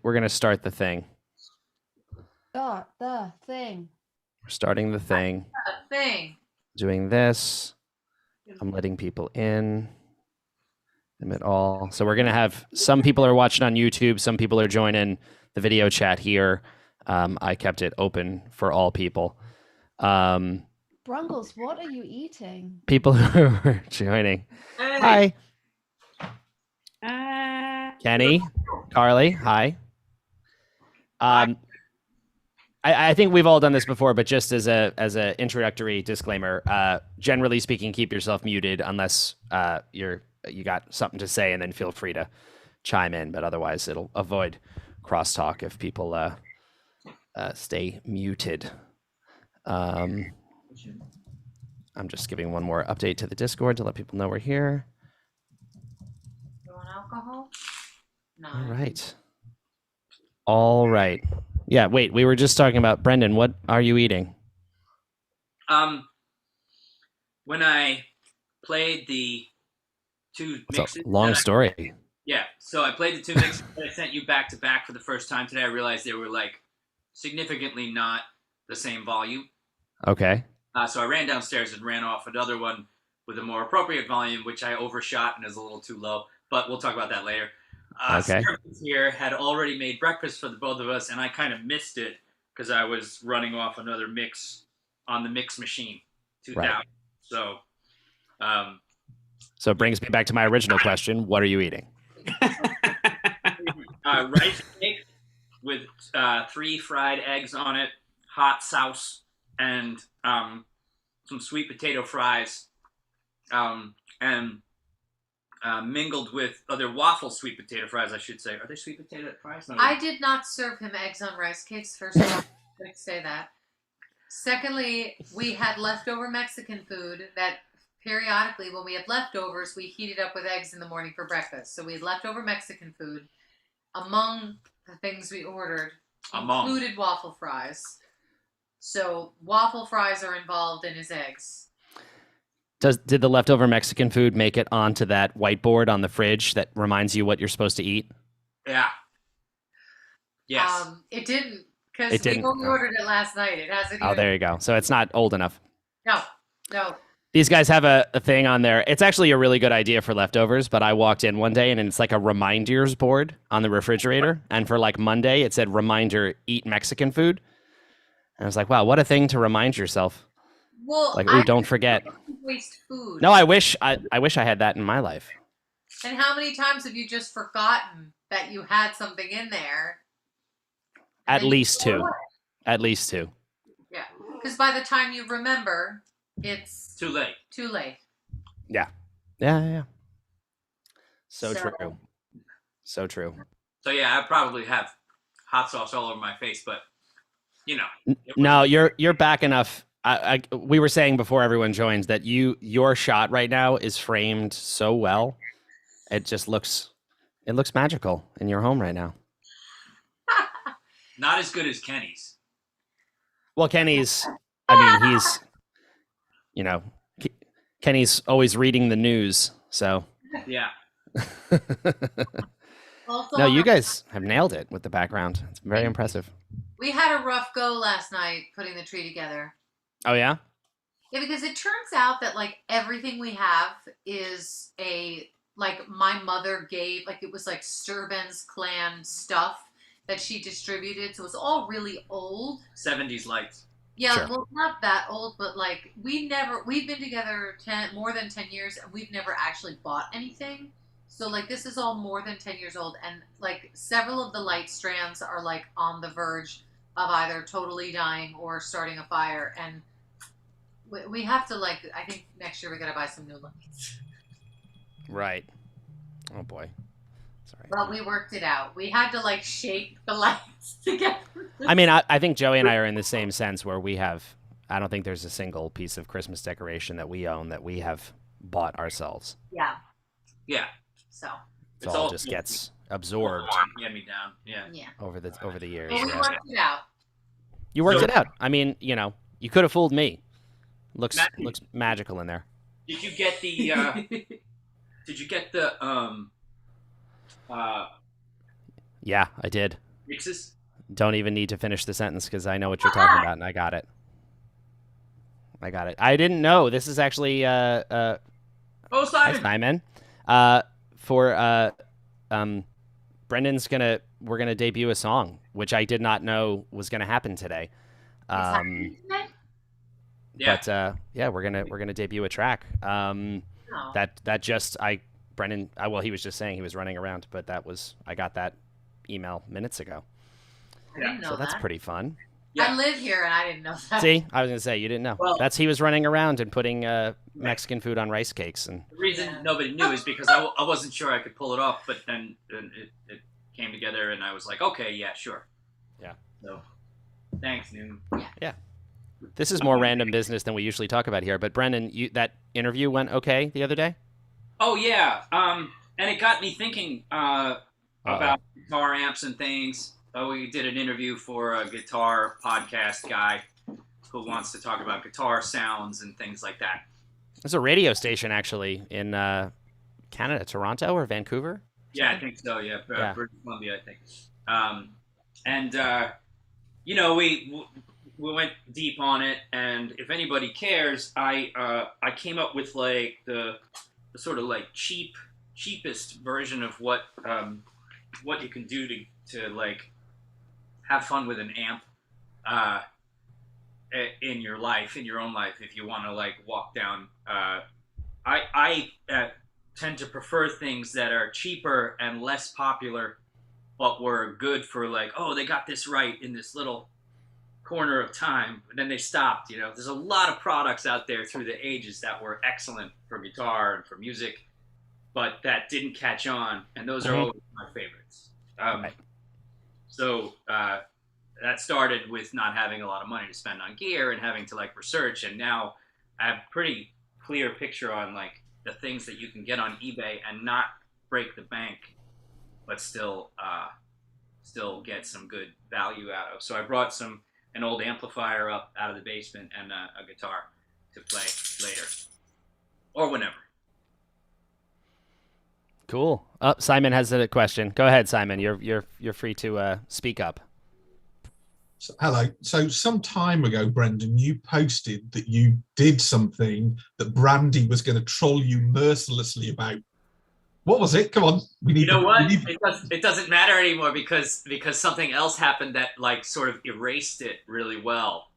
gonna start the thing. Start the thing. We're starting the thing. A thing. Doing this. I'm letting people in. Them at all. So we're gonna have some people are watching on YouTube. Some people are joining the video chat here. I kept it open for all people. Brungles, what are you eating? People who are joining. Hey. Hi. Kenny, Carly, hi. I think we've all done this before, but just as a introductory disclaimer, generally speaking, keep yourself muted unless you got something to say, and then feel free to chime in. But otherwise, it'll avoid crosstalk if people stay muted. I'm just giving one more update to the Discord to let people know we're here. You want alcohol? No. All right. Yeah, wait, we were just talking about Brendan. What are you eating? When I played the two mixes, it's a long story. So I played the two mixes that I sent you back to back for the first time today. I realized they were like significantly not the same volume. Okay. So I ran downstairs and ran off another one with a more appropriate volume, which I overshot and is a little too low. But we'll talk about that later. Okay. Sarah here had already made breakfast for the both of us, and I kind of missed it because I was running off another mix on the mix machine, 2000. Right. So, So it brings me back to my original question. What are you eating? rice cake with 3 fried eggs on it, hot sauce, and some sweet potato fries, and mingled with other waffle sweet potato fries, I should say. Are they sweet potato fries? No, I did not serve him eggs on rice cakes, first of all. Let's say that. Secondly, we had leftover Mexican food that periodically, when we had leftovers, we heated up with eggs in the morning for breakfast. So we had leftover Mexican food. Among the things we ordered included waffle fries. So waffle fries are involved in his eggs. Did the leftover Mexican food make it onto that whiteboard on the fridge that reminds you what you're supposed to eat? Yeah. Yes. It didn't, because we only ordered it last night. It hasn't. Oh, there you go. So it's not old enough. No. These guys have a thing on there. It's actually a really good idea for leftovers, but I walked in one day and it's like a reminders board on the refrigerator. And for like Monday, it said, reminder, eat Mexican food. And I was like, wow, what a thing to remind yourself. Well, like, ooh, don't forget. Waste food. No, I wish I had that in my life. And how many times have you just forgotten that you had something in there? At least 2. At least 2. Yeah, because by the time you remember, it's too late. Yeah. So true. So true. So yeah, I probably have hot sauce all over my face, but you know. No, you're back enough. We were saying before everyone joins that your shot right now is framed so well. It just looks magical in your home right now. Not as good as Kenny's. Well, Kenny's, he's, Kenny's always reading the news, so. Yeah. No, you guys have nailed it with the background. It's very impressive. We had a rough go last night putting the tree together. Oh, yeah? Yeah, because it turns out that, like, everything we have is my mother gave, it was, Sturben's clan stuff that she distributed, so it's all really old. 70s lights. Yeah, sure. Well, not that old, but, we've been together more than 10 years, and we've never actually bought anything. So, this is all more than 10 years old, and, several of the light strands are, on the verge of either totally dying or starting a fire, and we have to, I think next year we gotta buy some new lights. Right. Oh, boy. Sorry. Well, we worked it out. We had to, shape the lights together. I think Joey and I are in the same sense where I don't think there's a single piece of Christmas decoration that we own that we have bought ourselves. Yeah. Yeah. So. It all just gets absorbed. Hand-me-down. Yeah. Over the years. Well, we worked it out. You worked it out. You could have fooled me. Looks magical in there. Did you get the Yeah, I did. Mixes? Don't even need to finish the sentence because I know what you're talking about, and I got it. I didn't know. This is actually Oh, hi, Simon. Simon. For we're gonna debut a song, which I did not know was gonna happen today. Yeah. But yeah, we're gonna debut a track. Oh. That just Brendan. Well, he was just saying he was running around, but I got that email minutes ago. I didn't know So that's that. pretty fun. Yeah. I live here and I didn't know that. See, I was gonna say you didn't know. Well- He was running around and putting Mexican food on rice cakes, and The reason Yeah. nobody knew is because I wasn't sure I could pull it off, but then it came together, and I was like, okay, yeah, sure. Yeah. So, thanks, Newman. this is more random business than we usually talk about here. But Brendan, that interview went okay the other day. Oh yeah, and it got me thinking about guitar amps and things. We did an interview for a guitar podcast guy who wants to talk about guitar sounds and things like that. There's a radio station actually in Canada, Toronto or Vancouver. Yeah, I think so. Yeah, Yeah. British Columbia, I think. And you know, we went deep on it, and if anybody cares, I came up with like the sort of like cheapest version of what you can do to like have fun with an amp in your life, in your own life, if you want to like walk down. I tend to prefer things that are cheaper and less popular, but were good for like, oh, they got this right in this little corner of time, but then they stopped. You know, there's a lot of products out there through the ages that were excellent for guitar and for music, but that didn't catch on, and those are always my favorites. Right. So that started with not having a lot of money to spend on gear and having to like research, and now I have a pretty clear picture on like the things that you can get on eBay and not break the bank, but still get some good value out of. So I brought an old amplifier up out of the basement and a guitar to play later or whenever. Cool. Simon has a question. Go ahead, Simon. You're free to speak up. Hello. So some time ago, Brendan, you posted that you did something that Brandy was going to troll you mercilessly about. What was it? Come on. You know what? It doesn't matter anymore because something else happened that like sort of erased it really well.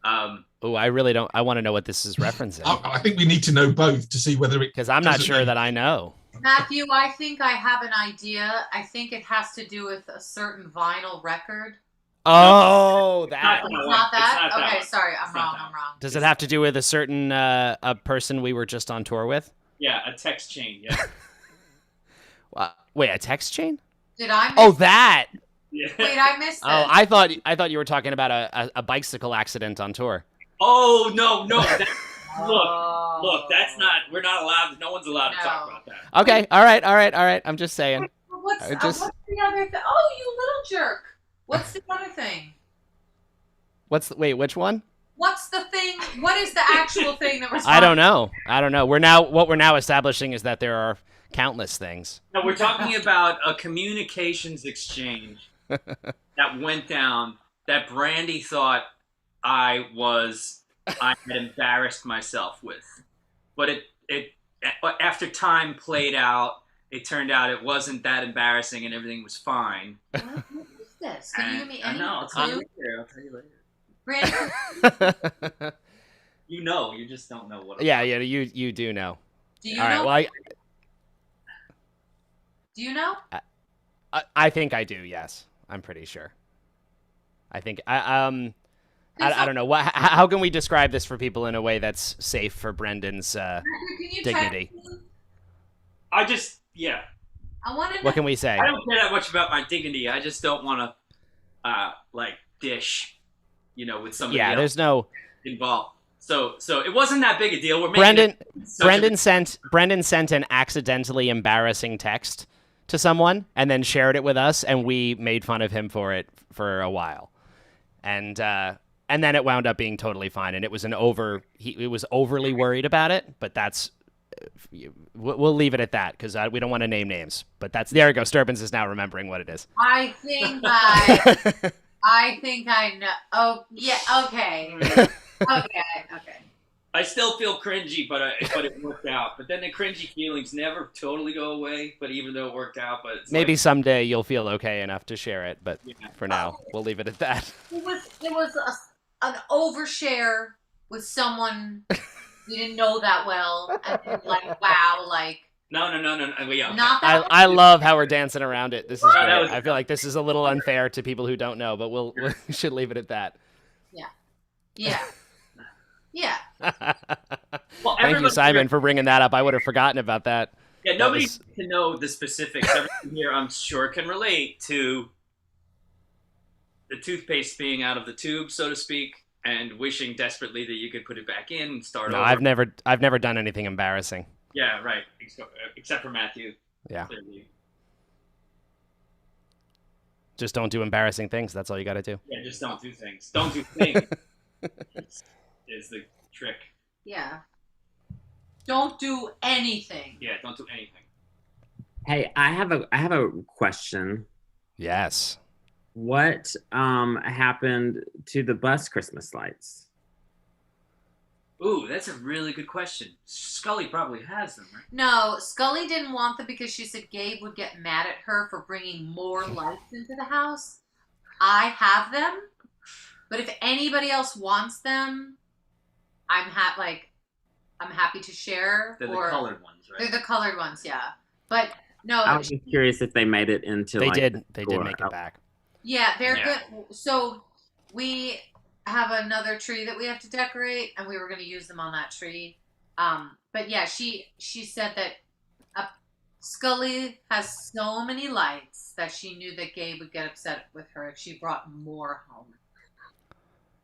Oh, I really don't. I want to know what this is referencing I think we need to know both to see whether it. because I'm not doesn't sure make- that I know. Matthew, I think I have an idea. I think it has to do with a certain vinyl record. Oh, that. It's one. not that? It's not that Okay, one. sorry, I'm It's not wrong. that I'm wrong. Does it have to do with a certain a person we were just on tour with? Yeah, a text chain. Yeah. Wait, a text chain? Did I miss Oh, that. Yeah. Wait, I missed it. Oh, I thought you were talking about a bicycle accident on tour. Oh no. Oh. Look, that's not. We're not allowed. No one's allowed to talk No. about that. Okay, all right. I'm just saying. What's I just- what's the other thing? Oh, you little jerk. What's the other thing? Wait, which one? What's the thing? What is the actual thing that we're I don't know. What we're now establishing is that there are countless things. No, we're talking about a communications exchange that went down that Brandy thought I had embarrassed myself with, but it after time played out, it turned out it wasn't that embarrassing and everything was fine. What is this? Can you give me any No, I'll tell you clue? later. I'll tell you later. Brandon, You know, you just don't know what. Yeah, you do know. do you All right, know? well, Do you know? I think I do. Yes, I'm pretty sure. I think I don't know how can we describe this for people in a way that's safe for Brendan's Can you dignity. check me? I just I want to know. What can we say? I don't care that much about my dignity. I just don't want to like dish, with somebody Yeah, else there's no involved. So it wasn't that big a deal. We're making Brendan sent an accidentally embarrassing text to someone and then shared it with us, and we made fun of him for it for a while, and then it wound up being totally fine. And it was he was overly worried about it, but that's we'll leave it at that because we don't want to name names. But there we go. Sturbans is now remembering what it is. I think I know. Oh, yeah. Okay. Okay. I still feel cringy, but it worked out. But then the cringy feelings never totally go away. But even though it worked out, but it's Maybe like, someday you'll feel okay enough to share it. But yeah. for now, we'll leave it at that. It was an overshare with someone you didn't know that well, and then, like, wow, like, No. Yeah. not that. I love how we're dancing around it. This is That great. was- I feel like this is a little unfair to people who don't know, but we should leave it at that. Yeah. Yeah. Well, Thank you, everybody Simon, here- for bringing that up. I would have forgotten about that. Yeah, nobody was- needs to know the specifics. Everyone here, I'm sure, can relate to the toothpaste being out of the tube, so to speak, and wishing desperately that you could put it back in and start No, over. I've never done anything embarrassing. Yeah, right. Except for Matthew. Yeah. Clearly. Just don't do embarrassing things. That's all you got to do. Yeah, just don't do things. Don't do things. is the trick. Yeah. Don't do anything. Yeah, don't do anything. Hey, I have a question. Yes. What happened to the bus Christmas lights? Ooh, that's a really good question. Scully probably has them, right? No, Scully didn't want them because she said Gabe would get mad at her for bringing more lights into the house. I have them, but if anybody else wants them, I'm happy to share. They're the or colored ones, right? They're the colored ones, yeah. But no, I was just curious if they made it into. They like, did. the They did store. make it back. yeah, they're Yeah. good. So we have another tree that we have to decorate, and we were going to use them on that tree. But yeah, she said that Scully has so many lights that she knew that Gabe would get upset with her if she brought more home.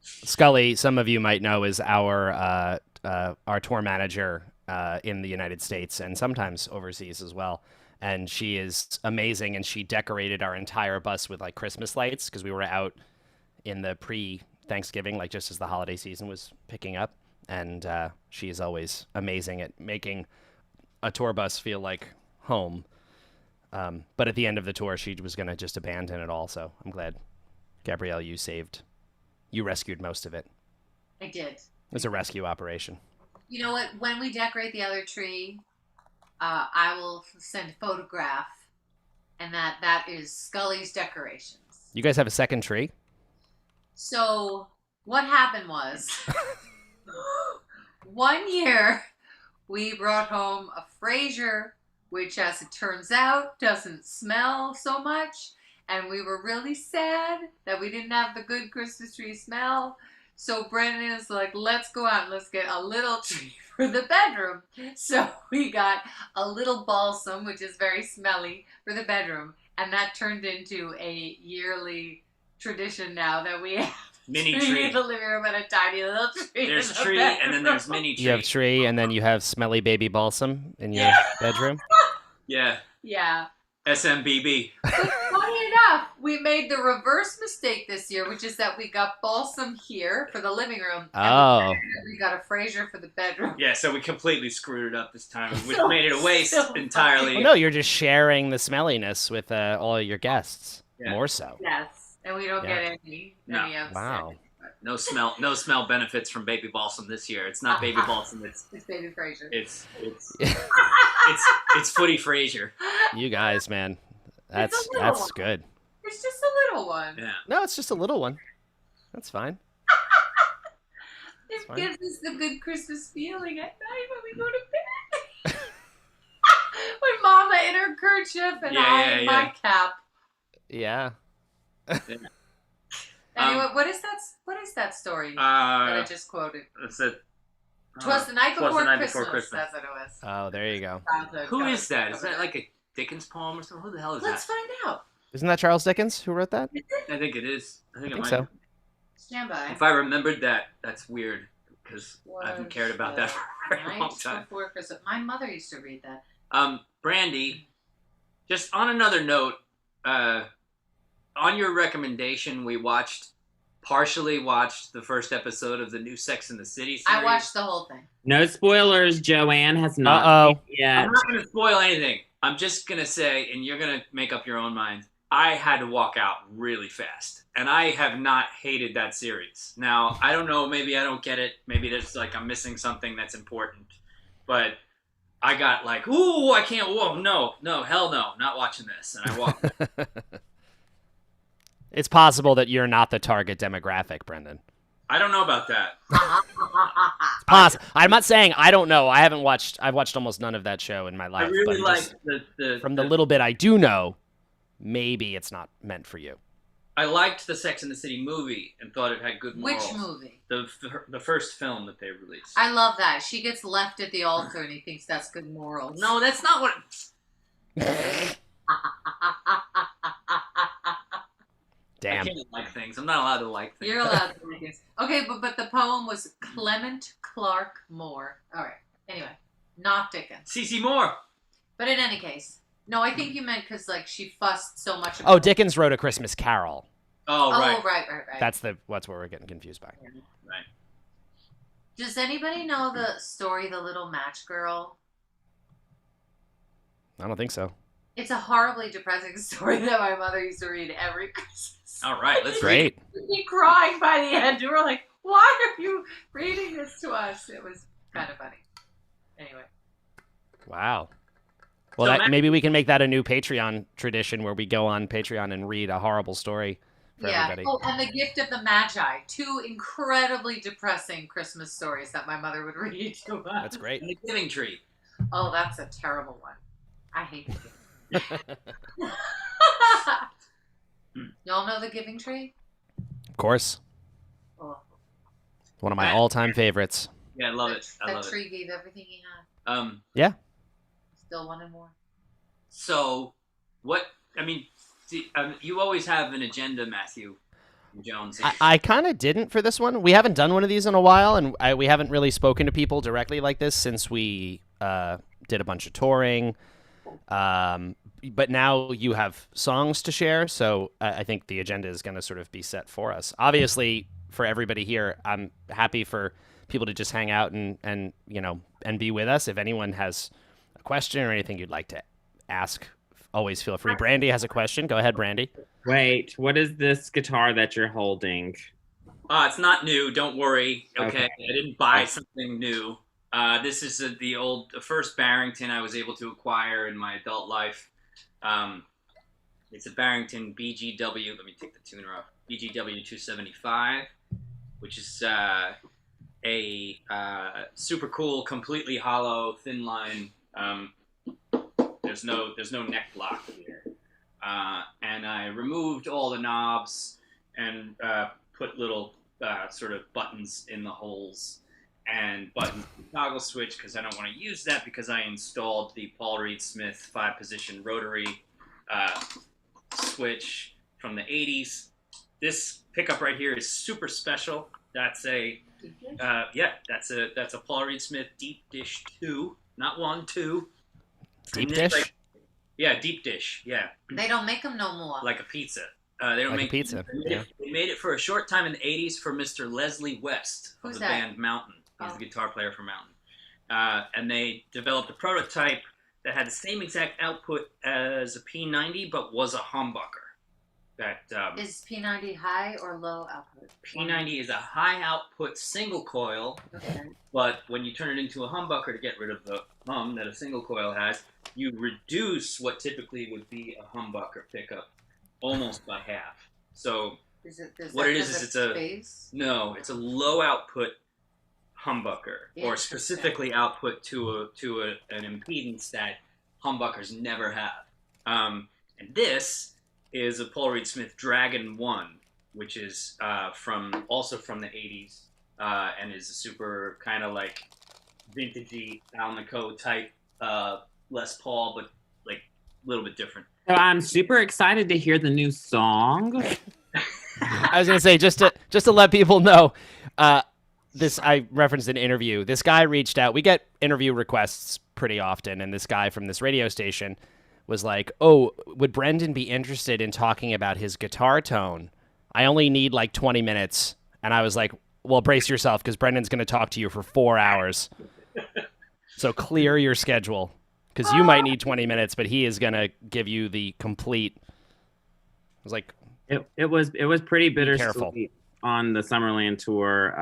Scully, some of you might know, is our tour manager in the United States and sometimes overseas as well. And she is amazing, and she decorated our entire bus with like Christmas lights because we were out in the pre-Thanksgiving, like just as the holiday season was picking up. And she is always amazing at making a tour bus feel like home. But at the end of the tour, she was going to just abandon it all. So I'm glad, Gabrielle, you rescued most of it. I did. It was a rescue operation. You know what? When we decorate the other tree, I will send a photograph, and that is Scully's decorations. You guys have a second tree? So what happened was, one year we brought home a Fraser, which, as it turns out, doesn't smell so much, and we were really sad that we didn't have the good Christmas tree smell. So Brendan is like, let's go out and let's get a little tree for the bedroom. So we got a little balsam, which is very smelly, for the bedroom, and that turned into a yearly tradition now that we have Mini in tree. the living room and a tiny little tree. There's in the tree, and then there's bedroom. mini tree. You have tree, and then you have smelly baby balsam in your bedroom? Yeah, Yeah. SMBB. But funny enough, we made the reverse mistake this year, which is that we got balsam here for the living room. and Oh. we got a Fraser for the bedroom. Yeah, so we completely screwed it up this time, which So- made it a waste so entirely. Well, no, you're just sharing the smelliness with all your guests. Yeah. More so. Yes. And we don't Yeah. get any No. of Wow. No smell benefits from baby balsam this year. It's not baby balsam. It's baby Fraser. It's Footy Frazier. You guys, man. It's That's a little one. good. It's just a little one. Yeah. No, it's just a little one. That's fine. It fine. gives us the good Christmas feeling at night when we go to bed. With Mama in her kerchief and I in my cap. Yeah. Anyway, what is that story that I just quoted? It's a, Twas the night Twas before the Night Christmas. Before Christmas. That's what it was. Oh, there you go. Who is that? Is that like a Dickens poem or something? Who the hell is Let's that? find out. Isn't that Charles Dickens who wrote that? I think it is. I think I it think might so. be. Stand by. If I remembered that, that's weird because I haven't Was cared about that for a very Night long time. Before Christmas. My mother used to read that. Brandy, just on another note, on your recommendation, we watched partially watched the first episode of the new Sex and the City series. I watched the whole thing. No spoilers. Joanne has not Uh-oh. seen it yet. I'm not going to spoil anything. I'm just going to say, and you're going to make up your own mind, I had to walk out really fast. And I have not hated that series. Now, I don't know, maybe I don't get it. Maybe there's like I'm missing something that's important. But I got like, ooh, I can't, whoa, no, hell no, not watching this. And I walked. It's possible that you're not the target demographic, Brendan. I don't know about that. I'm not saying I don't know. I've watched almost none of that show in my life. I really but like just the from the little bit I do know, maybe it's not meant for you. I liked the Sex and the City movie and thought it had good morals. Which movie? The first film that they released. I love that. She gets left at the altar and he thinks that's good morals. No, that's not what. Damn. I can't like things. I'm not allowed to like things. You're allowed to like this. Okay, but the poem was Clement Clark Moore. All right. Anyway, not Dickens. CeCe Moore. But in any case, no, I think you meant because like she fussed so much. Oh, Dickens wrote A Christmas Carol. Oh, right. Oh, right. That's what we're getting confused by. Right. Does anybody know the story, The Little Match Girl? I don't think so. It's a horribly depressing story that my mother used to read every Christmas. All right, let's read. Great. Me crying by the end. We were like, "Why are you reading this to us?" It was kind of funny. Anyway. Wow. Well, So, that, Matt- maybe we can make that a new Patreon tradition where we go on Patreon and read a horrible story for Yeah. everybody. Oh, and The Gift of the Magi. 2 incredibly depressing Christmas stories that my mother would read to us. That's great. And The Giving Tree. Oh, that's a terrible one. I hate The Giving Tree. Y'all know The Giving Tree? Of course. Oh, One of my all-time favorites. Yeah, I love it. I that love it. tree gave everything he had. Yeah. Still wanted more. So, what? I mean, you always have an agenda, Matthew Jones. I kind of didn't for this one. We haven't done one of these in a while, and we haven't really spoken to people directly like this since we did a bunch of touring. But now you have songs to share, so I think the agenda is going to sort of be set for us. Obviously, for everybody here, I'm happy for people to just hang out and be with us. If anyone has a question or anything you'd like to ask, always feel free. Brandy has a question. Go ahead, Brandy. Wait, what is this guitar that you're holding? It's not new. Don't worry. Okay, Okay. I didn't buy something new. This is the first Barrington I was able to acquire in my adult life. It's a Barrington BGW. Let me take the tuner off. BGW 275, which is a super cool, completely hollow, thin line. There's no neck block here, and I removed all the knobs and put little sort of buttons in the holes and buttons in the toggle switch because I don't want to use that because I installed the Paul Reed Smith 5-position rotary switch from the 80s. This pickup right here is super special. That's that's a Paul Reed Smith Deep Dish 2, not 1, 2. Deep And this, dish? Yeah, deep dish. Yeah, They don't make them no more. like a pizza. They don't Like a make pizza, yeah. They made it for a short time in the '80s for Mr. Leslie West of Who's the that? band Mountain. He's Oh. the guitar player for Mountain. And they developed a prototype that had the same exact output as a P90, but was a humbucker. That Is P90 high or low output? P90 is a high output single coil, Okay. but when you turn it into a humbucker to get rid of the hum that a single coil has, you reduce what typically would be a humbucker pickup almost by half. So What it is it's a- space? no, it's a low output humbucker, or Interesting. specifically output to an impedance that humbuckers never have. And this is a Paul Reed Smith Dragon 1, which is from the 80s, and is a super kind of like vintagey Alnico type Les Paul, but like a little bit different. So I'm super excited to hear the new song. I was gonna say just to let people know, this I referenced an interview. This guy reached out. We get interview requests pretty often, and this guy from this radio station was like, "Oh, would Brendan be interested in talking about his guitar tone I only need like 20 minutes. And I was like, well, brace yourself because Brendan's going to talk to you for 4 hours. So clear your schedule because you might need 20 minutes, but he is going to give you the complete. I was like, It was pretty careful. bittersweet on the Summerland tour.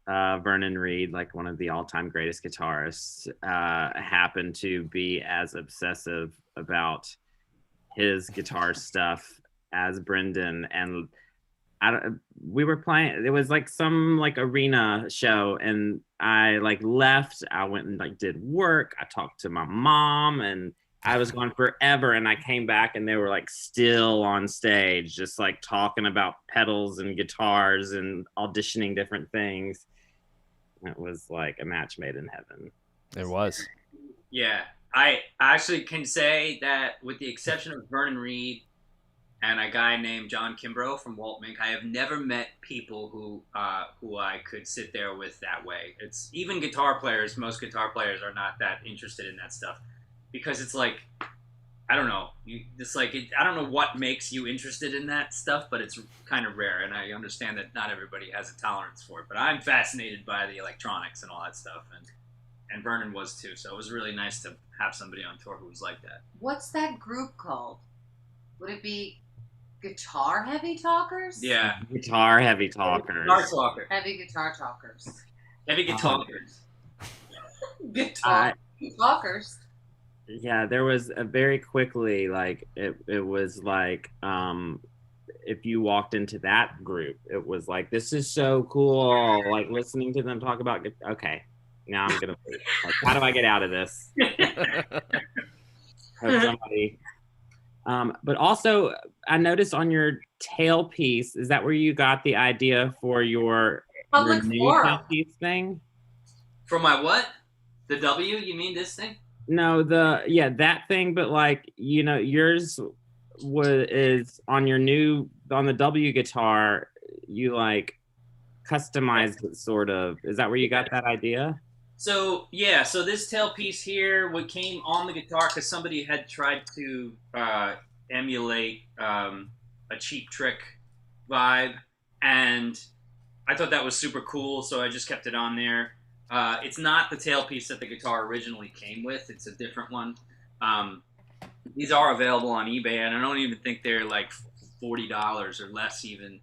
Vernon Reid, like one of the all-time greatest guitarists, happened to be as obsessive about his guitar stuff as Brendan, and we were playing. It was like some like arena show, and I like left. I went and like did work. I talked to my mom, and I was gone forever. And I came back, and they were like still on stage, just like talking about pedals and guitars and auditioning different things. It was like a match made in heaven. it was. Yeah, I actually can say that with the exception of Vernon Reid and a guy named John Kimbrough from Walt Mink, I have never met people who I could sit there with that way. It's even guitar players. Most guitar players are not that interested in that stuff because it's like, I don't know. I don't know what makes you interested in that stuff, but it's kind of rare, and I understand that not everybody has a tolerance for it. But I'm fascinated by the electronics and all that stuff, and Vernon was too. So it was really nice to have somebody on tour who was like that. What's that group called? Would it be Guitar Heavy Talkers? Yeah, Guitar heavy talkers. guitar talker, Heavy Guitar Talkers. heavy guitars. Guitar Talkers. Yeah, there was a very quickly like it was like if you walked into that group, it was like, this is so cool, like listening to them talk about okay, now I'm gonna like, how do I get out of this? Have somebody but also I noticed on your tailpiece, is that where you got the idea for your Public new forum. tailpiece thing? For my what? The W? You mean this thing? No, that thing, but like, you know, yours is on the W guitar, you like customized it sort of. Is that where you got that idea? So yeah, so this tailpiece here, what came on the guitar because somebody had tried to emulate a Cheap Trick vibe, and I thought that was super cool, so I just kept it on there. It's not the tailpiece that the guitar originally came with. It's a different one. These are available on eBay, and I don't even think they're like $40 or less even.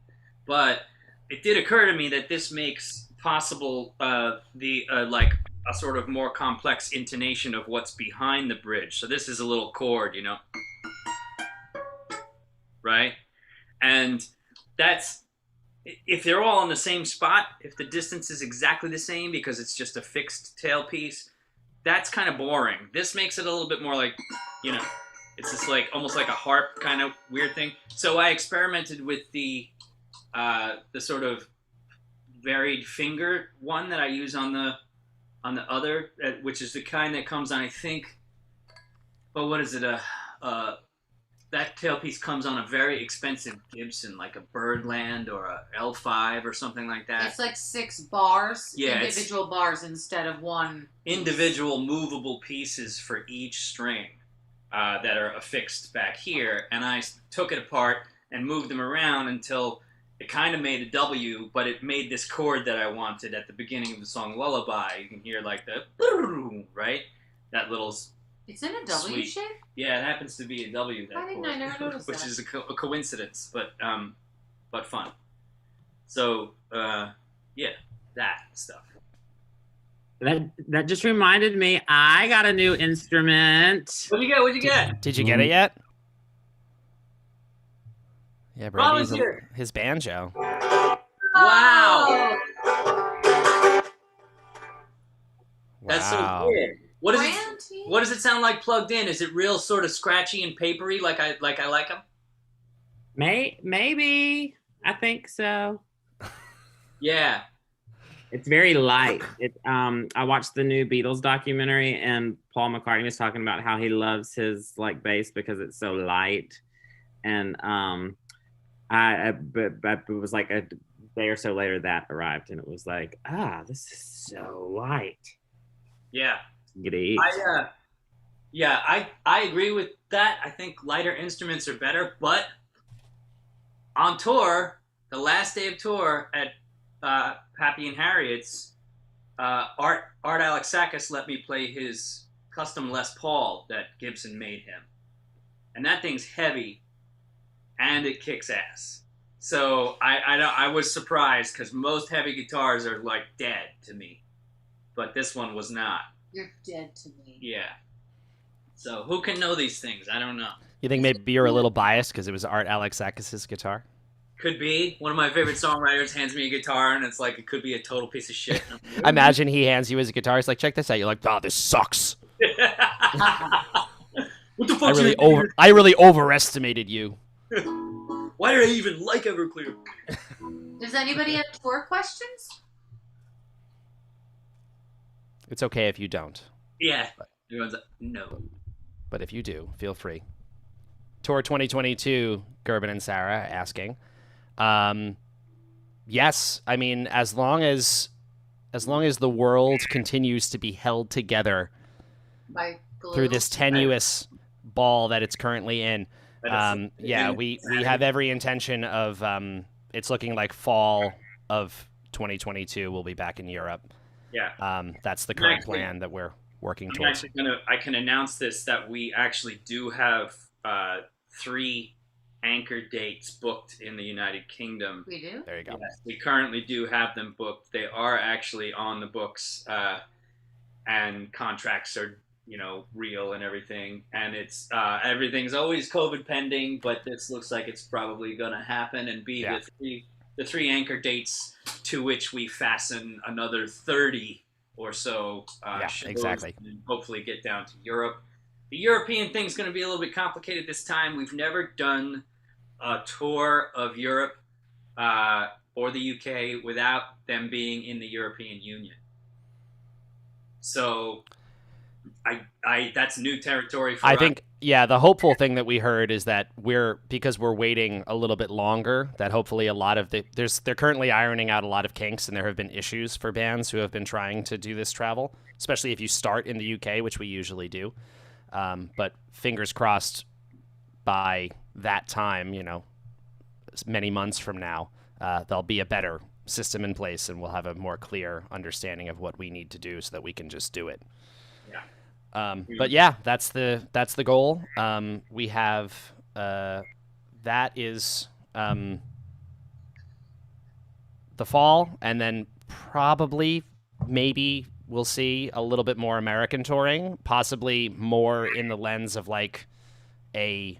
But it did occur to me that this makes possible like a sort of more complex intonation of what's behind the bridge. So this is a little chord, you know, right? And that's, if they're all in the same spot, if the distance is exactly the same because it's just a fixed tailpiece, that's kind of boring. This makes it a little bit more like, you know, it's just like almost like a harp kind of weird thing. So I experimented with the sort of varied finger one that I use on the other, which is the kind that comes on, I think, well, what is it? That tailpiece comes on a very expensive Gibson, like a Birdland or a L5 or something like that. It's like 6 bars, Yeah, individual bars instead of one. Individual movable pieces for each string that are affixed back here, and I took it apart and moved them around until it kind of made a W, but it made this chord that I wanted at the beginning of the song Lullaby. You can hear like the right, that little. It's in a W Sweet. shape? Yeah, it happens to be a W. That I think chord, I never noticed which that. is a coincidence, but fun. So yeah, that stuff. That just reminded me, I got a new instrument. What'd you get? What'd you get? Did you get it yet? Yeah, Brandy's Volunteer. his banjo. Wow. Oh, That's Wow. so weird. What does it? Brandy? What does it sound like plugged in? Is it real sort of scratchy and papery like I like them? Maybe. I think so. Yeah. It's very light. I watched the new Beatles documentary, and Paul McCartney was talking about how he loves his like bass because it's so light. And but it was like a day or so later that arrived, and it was like, this is so light. Yeah. Great. I agree with that. I think lighter instruments are better, but on tour, the last day of tour at Pappy and Harriet's, Art Alexakis let me play his custom Les Paul that Gibson made him, and that thing's heavy, and it kicks ass. So I was surprised because most heavy guitars are like dead to me, but this one was not. You're dead to me. Yeah. So who can know these things? I don't know. You think maybe you're a little biased because it was Art Alexakis' guitar? Could be. One of my favorite songwriters hands me a guitar, and it's like it could be a total piece of shit. I imagine he hands you his guitar. He's like, check this out. You're like, oh, this sucks. What the fuck? I really overestimated you. Why did I even like Everclear? Does anybody have tour questions? It's okay if you don't, Yeah. Everyone's like, no. but if you do, feel free. Tour 2022, Gerben and Sarah asking. Yes, I mean, as long as the world continues to be held together By glue? through this tenuous ball that it's currently in, yeah, we have every intention of. It's looking like fall of 2022. We'll be back in Europe. Yeah. That's the current Actually, plan that we're working I'm towards. actually I can announce this that we actually do have 3 anchor dates booked in the United Kingdom. We do? There you go. Yes, we currently do have them booked. They are actually on the books, and contracts are, real and everything. And it's everything's always COVID pending, but this looks like it's probably going to happen and be Yeah. the three anchor dates to which we fasten another 30 or so shows, exactly. and hopefully get down to Europe. The European thing's going to be a little bit complicated this time. We've never done a tour of Europe or the UK without them being in the European Union. So I that's new territory for I us. think, yeah, the hopeful thing that we heard is that because we're waiting a little bit longer, that hopefully a lot of they're currently ironing out a lot of kinks, and there have been issues for bands who have been trying to do this travel, especially if you start in the UK, which we usually do. But fingers crossed by that time, many months from now, there'll be a better system in place, and we'll have a more clear understanding of what we need to do so that we can just do it. But yeah, that's the goal. We have that is the fall, and then probably maybe we'll see a little bit more American touring, possibly more in the lens of like a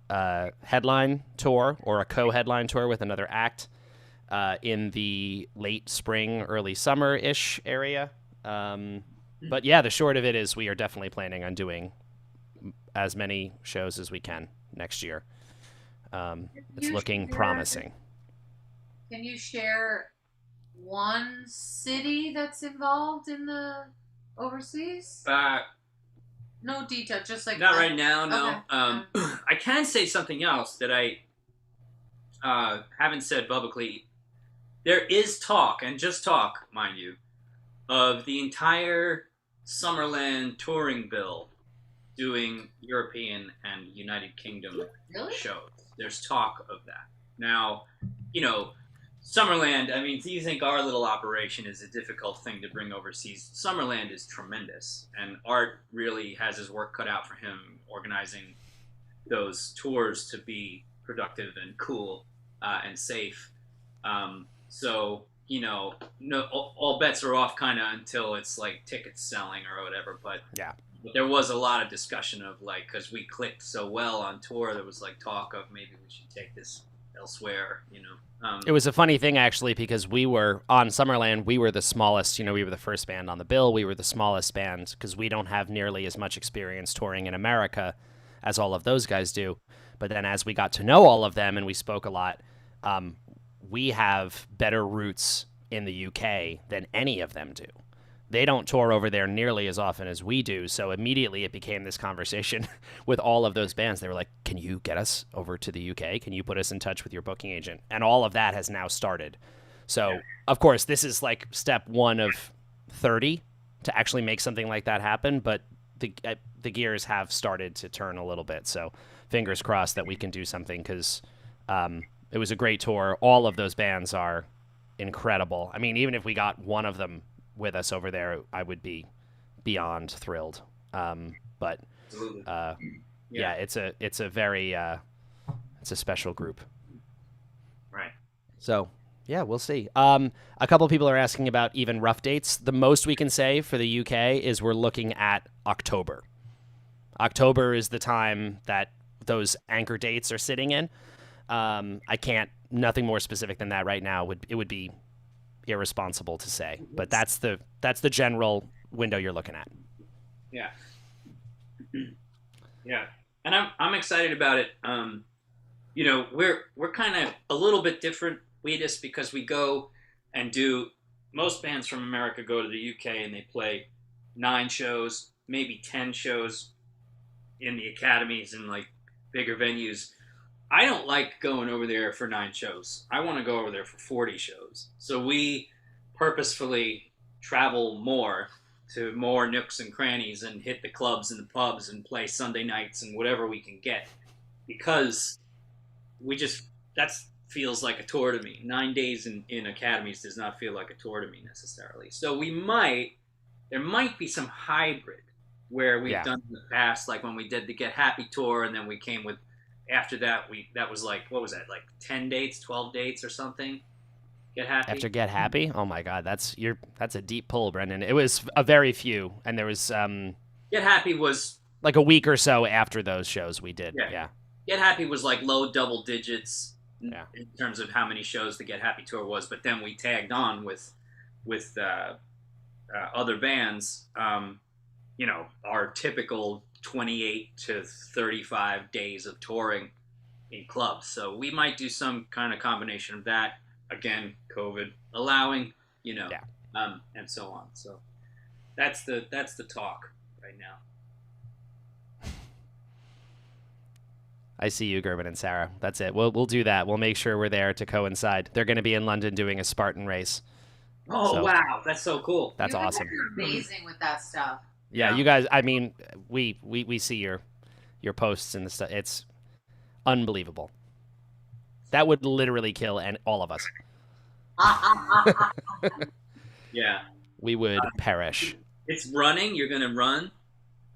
headline tour or a co-headline tour with another act in the late spring, early summer-ish area. But yeah, the short of it is we are definitely planning on doing as many shows as we can next year. It's you looking share- promising. Can you share one city that's involved in the overseas? No detail, just like Not right now, no. Okay. I can say something else that I haven't said publicly. There is talk, and just talk, mind you, of the entire Summerland touring bill doing European and United Kingdom Really? shows. There's talk of that. Now, Summerland, I mean, do you think our little operation is a difficult thing to bring overseas? Summerland is tremendous, and Art really has his work cut out for him organizing those tours to be productive and cool and safe. So, no, all bets are off kind of until it's like tickets selling or whatever. But Yeah. But there was a lot of discussion of like, because we clicked so well on tour, there was like talk of maybe we should take this elsewhere, It was a funny thing, actually, because we were on Summerland. We were the smallest. We were the first band on the bill. We were the smallest band because we don't have nearly as much experience touring in America as all of those guys do. But then as we got to know all of them and we spoke a lot, we have better roots in the UK than any of them do. They don't tour over there nearly as often as we do. So immediately it became this conversation with all of those bands. They were like, can you get us over to the UK? Can you put us in touch with your booking agent? And all of that has now started. So, Of course, this is like step 1 of 30 to actually make something like that happen. But the gears have started to turn a little bit. So fingers crossed that we can do something because It was a great tour. All of those bands are incredible. I mean, even if we got one of them with us over there, I would be beyond thrilled. But Absolutely. yeah, it's a very it's a special group. Right. So yeah, we'll see. A couple people are asking about even rough dates. The most we can say for the UK is we're looking at October. October is the time that those anchor dates are sitting in. I can't. Nothing more specific than that right now. It would be irresponsible to say, but that's the general window you're looking at. Yeah. Yeah, and I'm excited about it. You know, we're kind of a little bit different. We just because we go and do. Most bands from America go to the UK and they play 9 shows, maybe 10 shows in the academies and like bigger venues. I don't like going over there for 9 shows. I want to go over there for 40 shows. So we purposefully travel more to more nooks and crannies and hit the clubs and the pubs and play Sunday nights and whatever we can get, because that feels like a tour to me. 9 days in academies does not feel like a tour to me necessarily. So there might be some hybrid where we've done in the past, like when we did the Get Happy tour, and then we came with, after that, that was like, what was that, like 10 dates, 12 dates or something? Get Happy? After Get Happy? Oh my God, that's a deep pull, Brendan. It was a very few, and there was Get Happy was like a week or so after those shows we did. Yeah. Get Happy was like low double digits in Yeah. terms of how many shows the Get Happy tour was, but then we tagged on with other bands. You know, our typical 28 to 35 days of touring in clubs. So we might do some kind of combination of that. Again, COVID allowing, you know, and so on. So that's the talk right now. I see you, Gerben and Sarah. That's it. We'll do that. We'll make sure we're there to coincide. They're going to be in London doing a Spartan race. Oh, So- wow. That's so cool. That's You guys awesome. are amazing with that stuff. Yeah, Yeah. you guys. I mean, we see your posts and the stuff. It's unbelievable. That would literally kill all of us. Yeah. We would perish. It's running. You're going to run,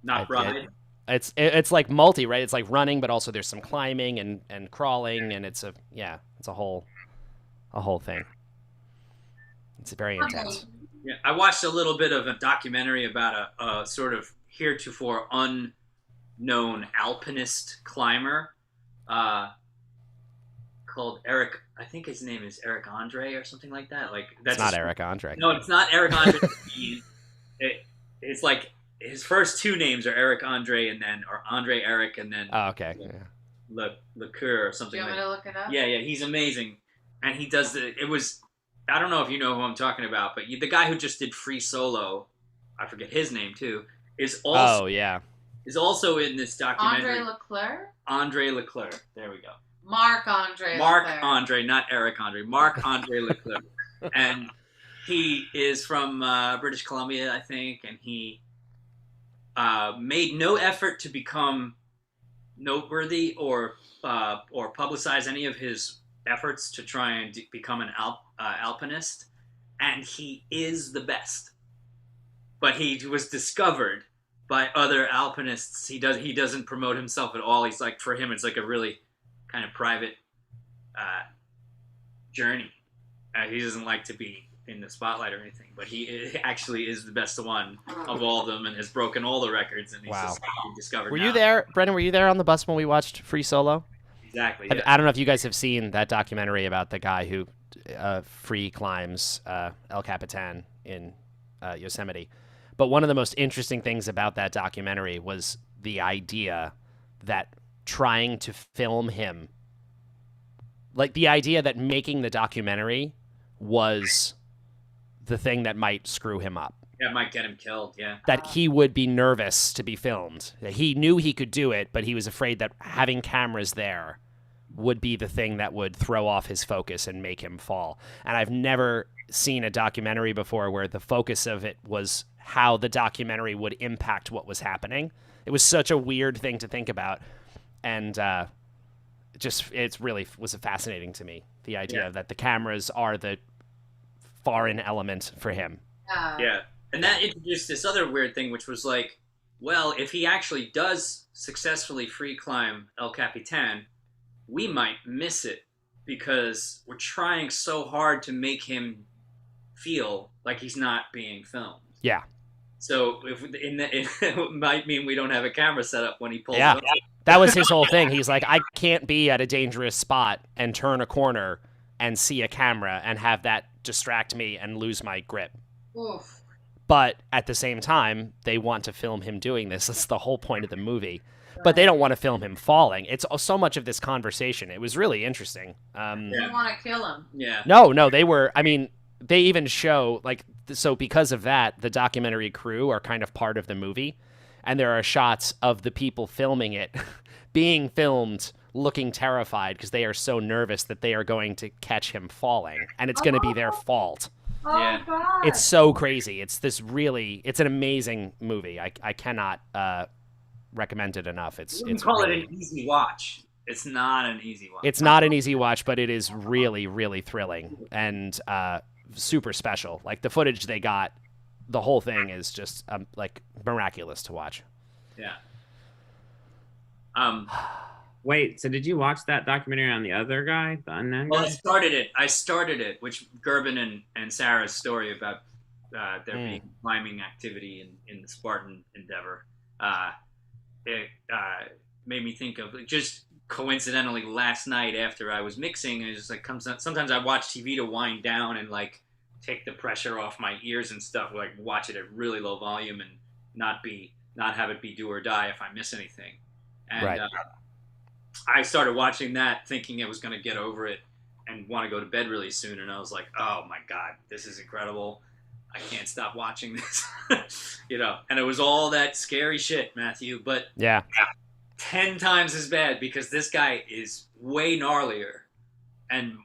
not ride. It's like multi, right? It's like running, but also there's some climbing and crawling, and it's a whole thing. It's very intense. Yeah, I watched a little bit of a documentary about a sort of heretofore unknown alpinist climber called Eric. I think his name is Eric Andre or something like that. Like that's It's not Eric Andre. No, it's not Eric Andre. It's like his first 2 names are Eric Andre or Andre Eric and then Oh, okay. Yeah. Lecoeur or Do something you want like me to look it up? Yeah, he's amazing. And he does I don't know if you know who I'm talking about, but the guy who just did Free Solo, I forget his name too, is also in this documentary. Andre Leclerc? Andre Leclerc. There we go. Mark Andre Mark Leclerc. Andre, not Eric Andre. Mark Andre Leclerc. And he is from British Columbia, I think, and he made no effort to become noteworthy or publicize any of his efforts to try and become an alpinist, and he is the best. But he was discovered by other alpinists. He doesn't promote himself at all. He's like, for him, it's like a really kind of private journey. He doesn't like to be in the spotlight or anything, but he actually is the best one of all of them and has broken all the records. And he's Wow. just discovered. Were now. you there, Brendan? Were you there on the bus when we watched Free Solo? Exactly. I Yeah. don't know if you guys have seen that documentary about the guy who free climbs El Capitan in Yosemite. But one of the most interesting things about that documentary was the idea that trying to film him, like the idea that making the documentary was the thing that might screw him up. Yeah, it might get him killed. Yeah. That he would be nervous to be filmed. That he knew he could do it, but he was afraid that having cameras there would be the thing that would throw off his focus and make him fall. And I've never seen a documentary before where the focus of it was how the documentary would impact what was happening. It was such a weird thing to think about. And it's really was fascinating to me, the idea Yeah. that the cameras are the foreign element for him. Yeah. And that introduced this other weird thing, which was like, well, if he actually does successfully free climb El Capitan, we might miss it because we're trying so hard to make him feel like he's not being filmed. Yeah. So if it might mean we don't have a camera set up when he pulls Yeah. it up. That was his whole thing. He's like, I can't be at a dangerous spot and turn a corner and see a camera and have that distract me and lose my grip. Oof. But at the same time, they want to film him doing this. That's the whole point of the movie. But they don't want to film him falling. It's so much of this conversation. It was really interesting. You don't want to kill him. Yeah. No, they were. I mean, they even show so because of that, the documentary crew are kind of part of the movie, and there are shots of the people filming it being filmed looking terrified because they are so nervous that they are going to catch him falling, and it's going to be their fault. Oh, Yeah. God. It's so crazy. It's an amazing movie. I cannot recommend it enough. You can call it an easy watch. It's not an easy watch. It's not an easy watch, but it is really, really thrilling and super special. Like the footage they got, the whole thing is just like miraculous to watch. Yeah. Wait, so did you watch that documentary on the other guy, the unknown Well, guy? I started it, which Gerben and Sarah's story about there being climbing activity in the Spartan endeavor. It made me think of just coincidentally last night after I was mixing. It was like sometimes I watch TV to wind down and like take the pressure off my ears and stuff. Like watch it at really low volume and not have it be do or die if I miss anything. And Right. I started watching that thinking I was going to get over it and want to go to bed really soon. And I was like, oh my God, this is incredible. I can't stop watching this, and it was all that scary shit, Matthew, but Yeah. 10 times as bad because this guy is way gnarlier and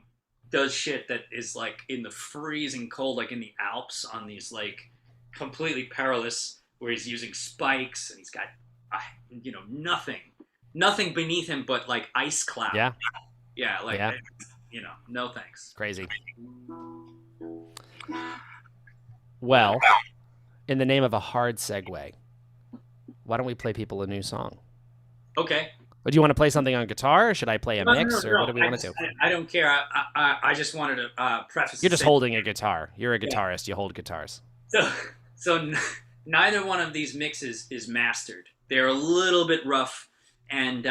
does shit that is like in the freezing cold, like in the Alps on these like completely perilous, where he's using spikes and he's got, nothing beneath him but like ice cloud. Yeah. Yeah. Like, Yeah. No thanks. Crazy. Well, in the name of a hard segue, why don't we play people a new song? Okay. Or do you want to play something on guitar, or should I play a No, mix, or what do we want to do? I don't care. I just wanted to preface. You're just saying- holding a guitar. You're a guitarist. You hold guitars. So neither one of these mixes is mastered. They're a little bit rough and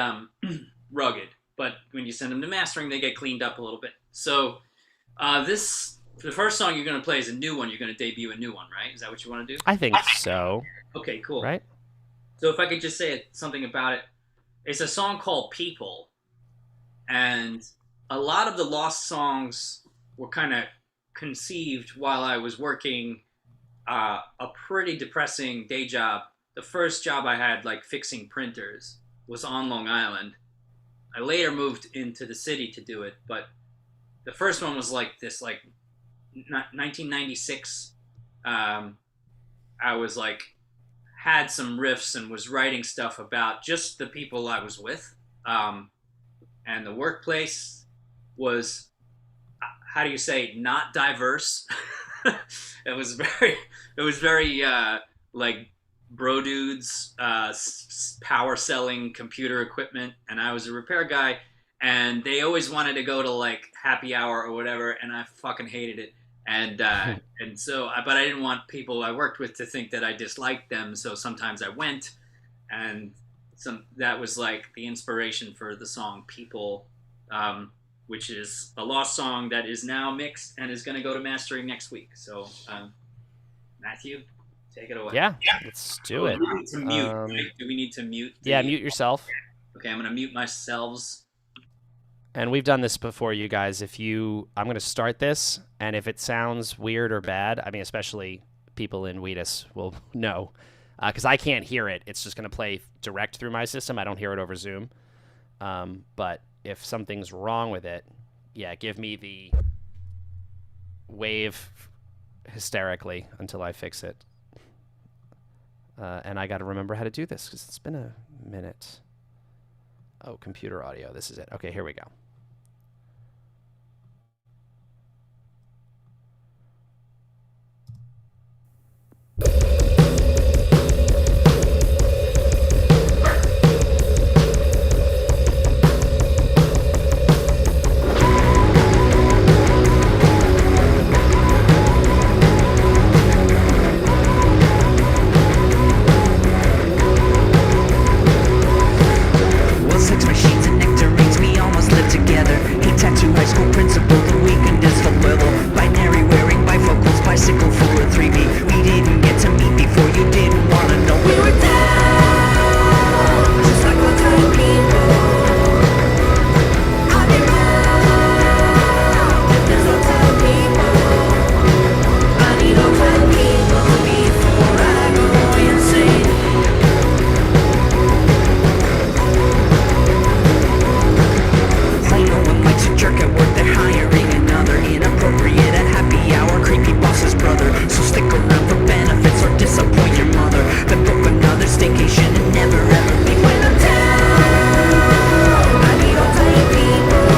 rugged, but when you send them to mastering, they get cleaned up a little bit. So the first song you're going to play is a new one. You're going to debut a new one, right? Is that what you want to do? I think so. Okay, cool. Right? So if I could just say something about it, it's a song called People. And a lot of the Lost songs were kind of conceived while I was working a pretty depressing day job. The first job I had, like fixing printers, was on Long Island. I later moved into the city to do it, but the first one was like this, like 1996. I was like, had some riffs and was writing stuff about just the people I was with. And the workplace was, how do you say, not diverse. It was very like bro dudes, power selling computer equipment. And I was a repair guy, and they always wanted to go to like happy hour or whatever. And I fucking hated it. And so, but I didn't want people I worked with to think that I disliked them. So sometimes I went, and that was like the inspiration for the song People, which is a Lost song that is now mixed and is going to go to mastering next week. So, Matthew, take it away. Yeah. Let's do it. We need to mute, right? Do we need to mute? Yeah, mute yourself. Okay, I'm going to mute myself. And we've done this before, you guys. I'm going to start this, and if it sounds weird or bad, I mean, especially people in Wheatus will know, because I can't hear it. It's just going to play direct through my system. I don't hear it over Zoom. But if something's wrong with it, yeah, give me the wave hysterically until I fix it. And I got to remember how to do this, because it's been a minute. Oh, computer audio. This is it. Okay, here we go. Well, sex machines and nectarines, we almost lived together. He tattoo high school principal, the weekend is for level. Binary wearing bifocals, bicycle full of 3B. We didn't get to meet before you didn't wanna know. We were down, just like all time people. I'll be round if there's no time people. I need all time people before I go insane. I know one likes a jerk at work, they're hiring another. Inappropriate at happy hour, creepy boss's brother. So stick around for benefits or disappoint your mother. Then book another staycation and never ever leave. When I'm down, I need all time people.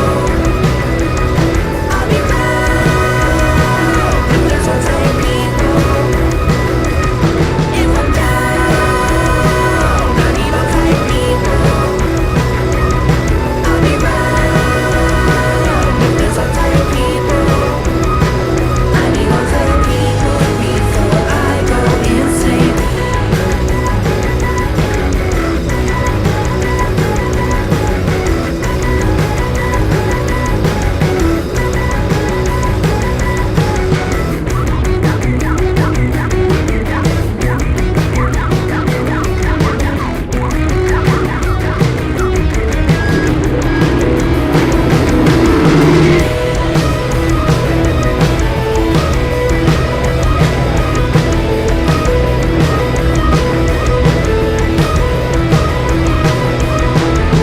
I'll be round if there's all time people. If I'm down, I need all time people. I'll be round if there's all time people. I need all time people before I go insane.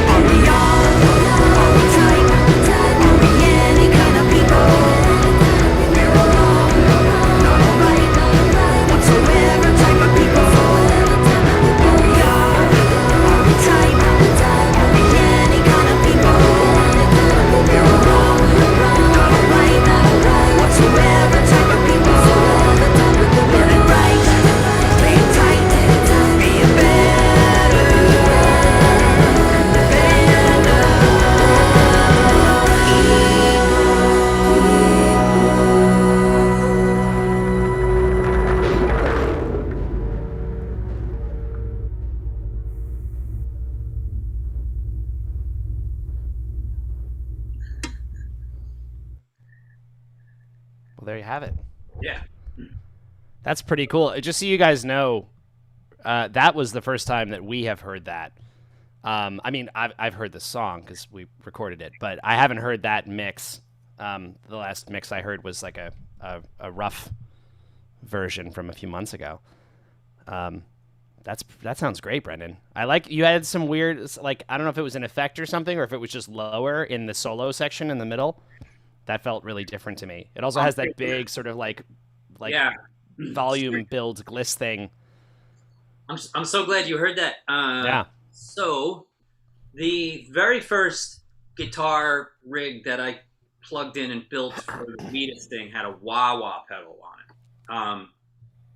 Are we young? Are we tight? Are we any kind of people? We're all wrong, not alright, whatsoever type of people. Are we young? Are we tight? Are we any kind of people? We're all wrong, not alright, whatsoever type of people. Learning right, playing tight, being better. Well, there you have it. Yeah. That's pretty cool. Just so you guys know, that was the first time that we have heard that. I mean, I've heard the song because we recorded it, but I haven't heard that mix. The last mix I heard was like a rough version from a few months ago. That sounds great, Brendan. I like you added some weird, like, I don't know if it was an effect or something, or if it was just lower in the solo section in the middle. That felt really different to me. It also has that big sort of like Yeah. volume build gliss thing. I'm so glad you heard that. Yeah. So, the very first guitar rig that I plugged in and built for the Wheatus thing had a wah-wah pedal on it,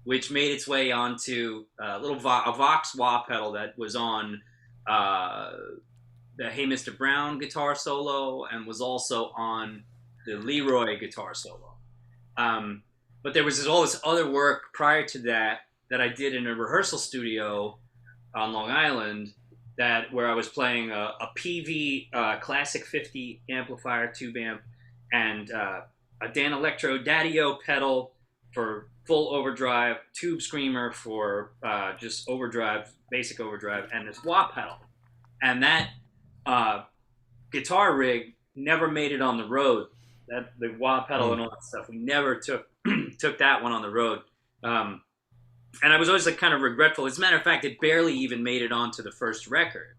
which made its way onto a Vox wah pedal that was on the Hey Mr. Brown guitar solo and was also on the Leroy guitar solo. But there was all this other work prior to that I did in a rehearsal studio on Long Island where I was playing a PV Classic 50 amplifier, tube amp, and a Dan Electro Daddy-O pedal for full overdrive, tube screamer for just overdrive, basic overdrive, and this wah pedal. And that guitar rig never made it on the road. The wah pedal and all that stuff, we never took that one on the road. And I was always like kind of regretful. As a matter of fact, it barely even made it onto the first record.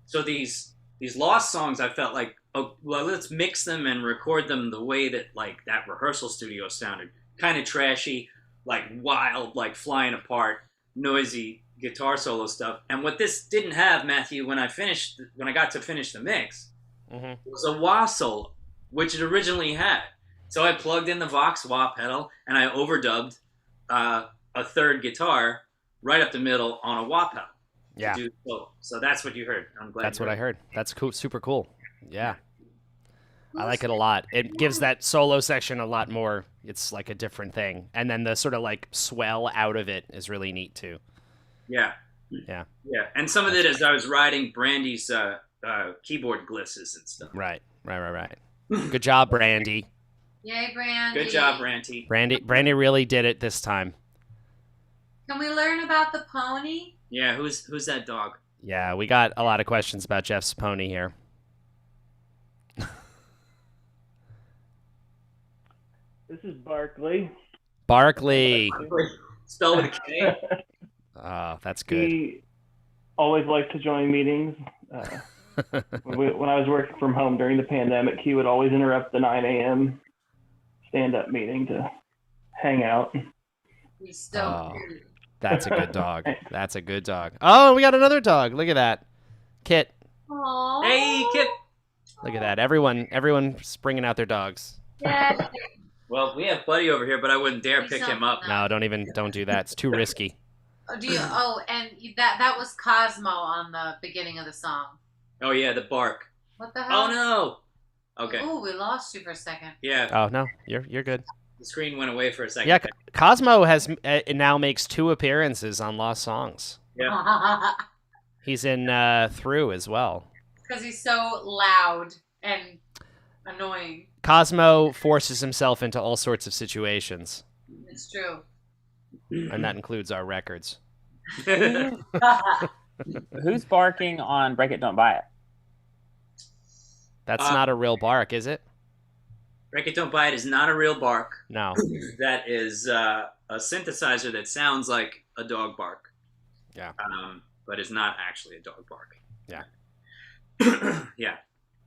So these lost songs, I felt like, oh, well, let's mix them and record them the way that like that rehearsal studio sounded. Kind of trashy, like wild, like flying apart, noisy guitar solo stuff. And what this didn't have, Matthew, when I got to finish the mix, Mhm. was a wah solo, which it originally had. So I plugged in the Vox wah pedal and I overdubbed a third guitar right up the middle on a wah pedal. to Yeah, do the solo. So that's what you heard. I'm glad. that's you what I heard. heard. That's cool, super cool. Yeah, I like it a lot. It gives that solo section a lot more. It's like a different thing, and then the sort of like swell out of it is really neat too. Yeah. Yeah. Yeah. And some of it is I was riding Brandy's keyboard glisses and stuff. Right. Good job, Brandy. Yay, Brandy. Good job, Brandy. Brandy really did it this time. Can we learn about the pony? Yeah, who's that dog? Yeah, we got a lot of questions about Jeff's pony here. This is Barkley. Barkley. Spelled with a K. Oh, that's good. He always liked to join meetings. When I was working from home during the pandemic, he would always interrupt the 9 a.m. stand-up meeting to hang out. He's so Oh. cute. That's a good dog. That's a good dog. Oh, we got another dog. Look at that. Kit. Aww. Hey, Kip. Look at that. Everyone's bringing out their dogs. Yeah. Well, we have Buddy over here, but I wouldn't dare He's pick him not- up. No, don't do that. It's too risky. And that was Cosmo on the beginning of the song. Oh yeah, the bark. What the hell? Oh no. Okay. Ooh, we lost you for a second. Yeah, Oh, no. You're good. the screen went away for a second. Yeah, Cosmo has now makes 2 appearances on Lost Songs. Yeah. He's in Through as well. Because he's so loud and annoying. Cosmo forces himself into all sorts of situations, It's true. and that includes our records. Who's barking on Break It, Don't Buy It? That's not a real bark, is it? Break It Don't Buy It is not a real bark. No. That is a synthesizer that sounds like a dog bark. Yeah. But is not actually a dog bark. Yeah. Yeah.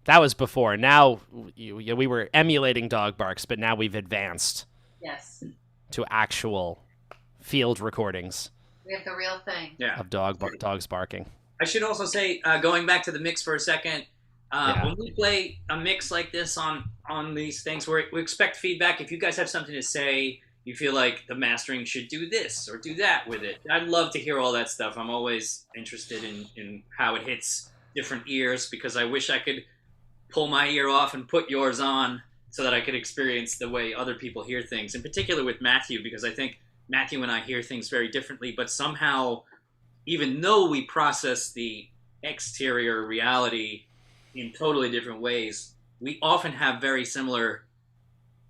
That was before. Now we were emulating dog barks, but now we've advanced Yes. to actual field recordings We have the real thing. Yeah. of dogs barking. I should also say, going back to the mix for a second, Yeah. when we play a mix like this on these things, we expect feedback. If you guys have something to say, you feel like the mastering should do this or do that with it, I'd love to hear all that stuff. I'm always interested in how it hits different ears, because I wish I could pull my ear off and put yours on so that I could experience the way other people hear things, in particular with Matthew, because I think Matthew and I hear things very differently, but somehow, even though we process the exterior reality in totally different ways, we often have very similar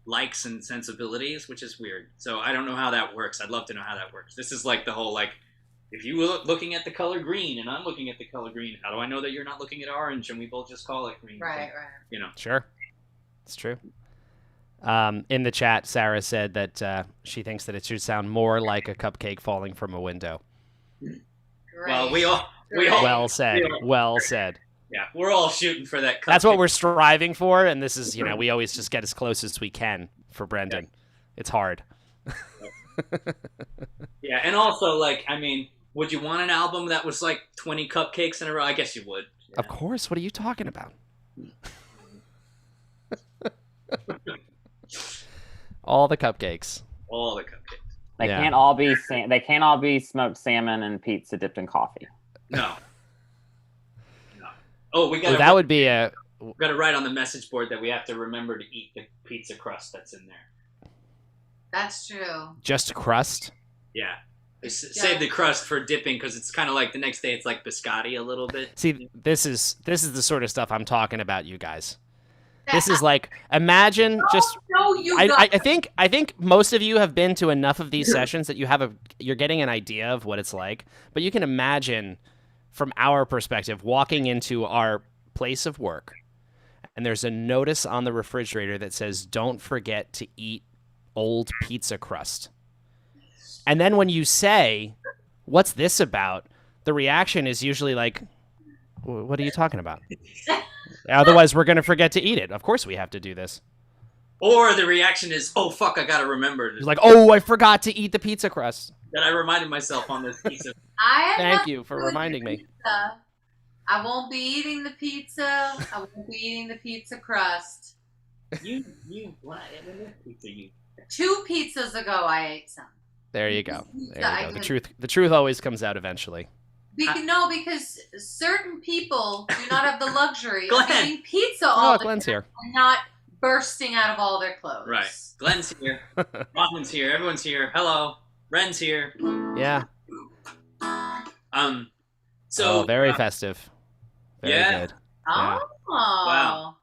likes and sensibilities, which is weird. So I don't know how that works. I'd love to know how that works. This is like the whole, like, if you were looking at the color green and I'm looking at the color green, how do I know that you're not looking at orange and we both just call it green? Right. You know. Sure. It's true. In the chat, Sarah said that she thinks that it should sound more like a cupcake falling from a window. Great. Well, we all Well said. Well said. yeah, we're all shooting for that. That's what cupcake. we're striving for, and this is, we always just get as close as we can for Brendan. It's hard. Yeah, and also, like, I mean, would you want an album that was like 20 cupcakes in a row? I guess you would. Of course. What are you talking about? All the cupcakes. All the cupcakes. They Yeah. can't all be they can't all be smoked salmon and pizza dipped in coffee. No. No. Oh, we Well, got that would be a. to write on the message board that we have to remember to eat the pizza crust that's in there. That's true. Just crust. Yeah. Save the crust for dipping, because it's kind of like the next day it's like biscotti a little bit. See, this is the sort of stuff I'm talking about, you guys. This is like, imagine just. No, you I think most of you have been to enough of these sessions that you're getting an idea of what it's like. But you can imagine, from our perspective, walking into our place of work, and there's a notice on the refrigerator that says, "Don't forget to eat old pizza crust." And then when you say, "What's this about?" the reaction is usually like, "What are you talking about?" Otherwise, we're going to forget to eat it. Of course, we have to do this. Or the reaction is, oh, fuck, I got to remember It's like, "Oh, I forgot to eat the pizza crust." that I reminded myself on this piece of I have Thank nothing you for to do with reminding the me. pizza. I won't be eating the pizza. I won't be eating the pizza crust. You what? Pizza you. 2 pizzas ago, I ate some. There you go. Pizza, There I you go. could- The truth always comes out eventually. Because certain people do not have the luxury of Glenn. eating pizza all Oh, the Glenn's time here. and not bursting out of all their clothes. Right. Glenn's here. Robin's here. Everyone's here. Hello. Ren's here. Yeah. So very festive. Very yeah. good. Oh. Wow.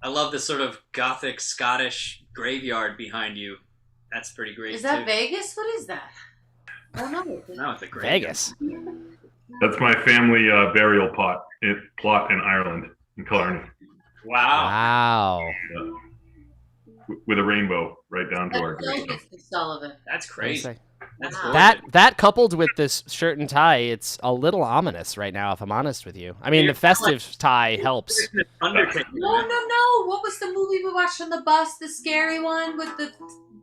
I love this sort of gothic Scottish graveyard behind you. That's pretty great. Is that too. Vegas? What is that? Oh no. No, it's a graveyard. Vegas. That's my family burial plot in Ireland, in Killarney, Wow. Wow. with a rainbow right down to our That's gravestone. Vegas, Mr. Sullivan. That's What do you crazy. say? That's Wow. gorgeous. That coupled with this shirt and tie, it's a little ominous right now, if I'm honest with you. I mean, the festive tie helps. Undertaker. No. What was the movie we watched on the bus? The scary one with the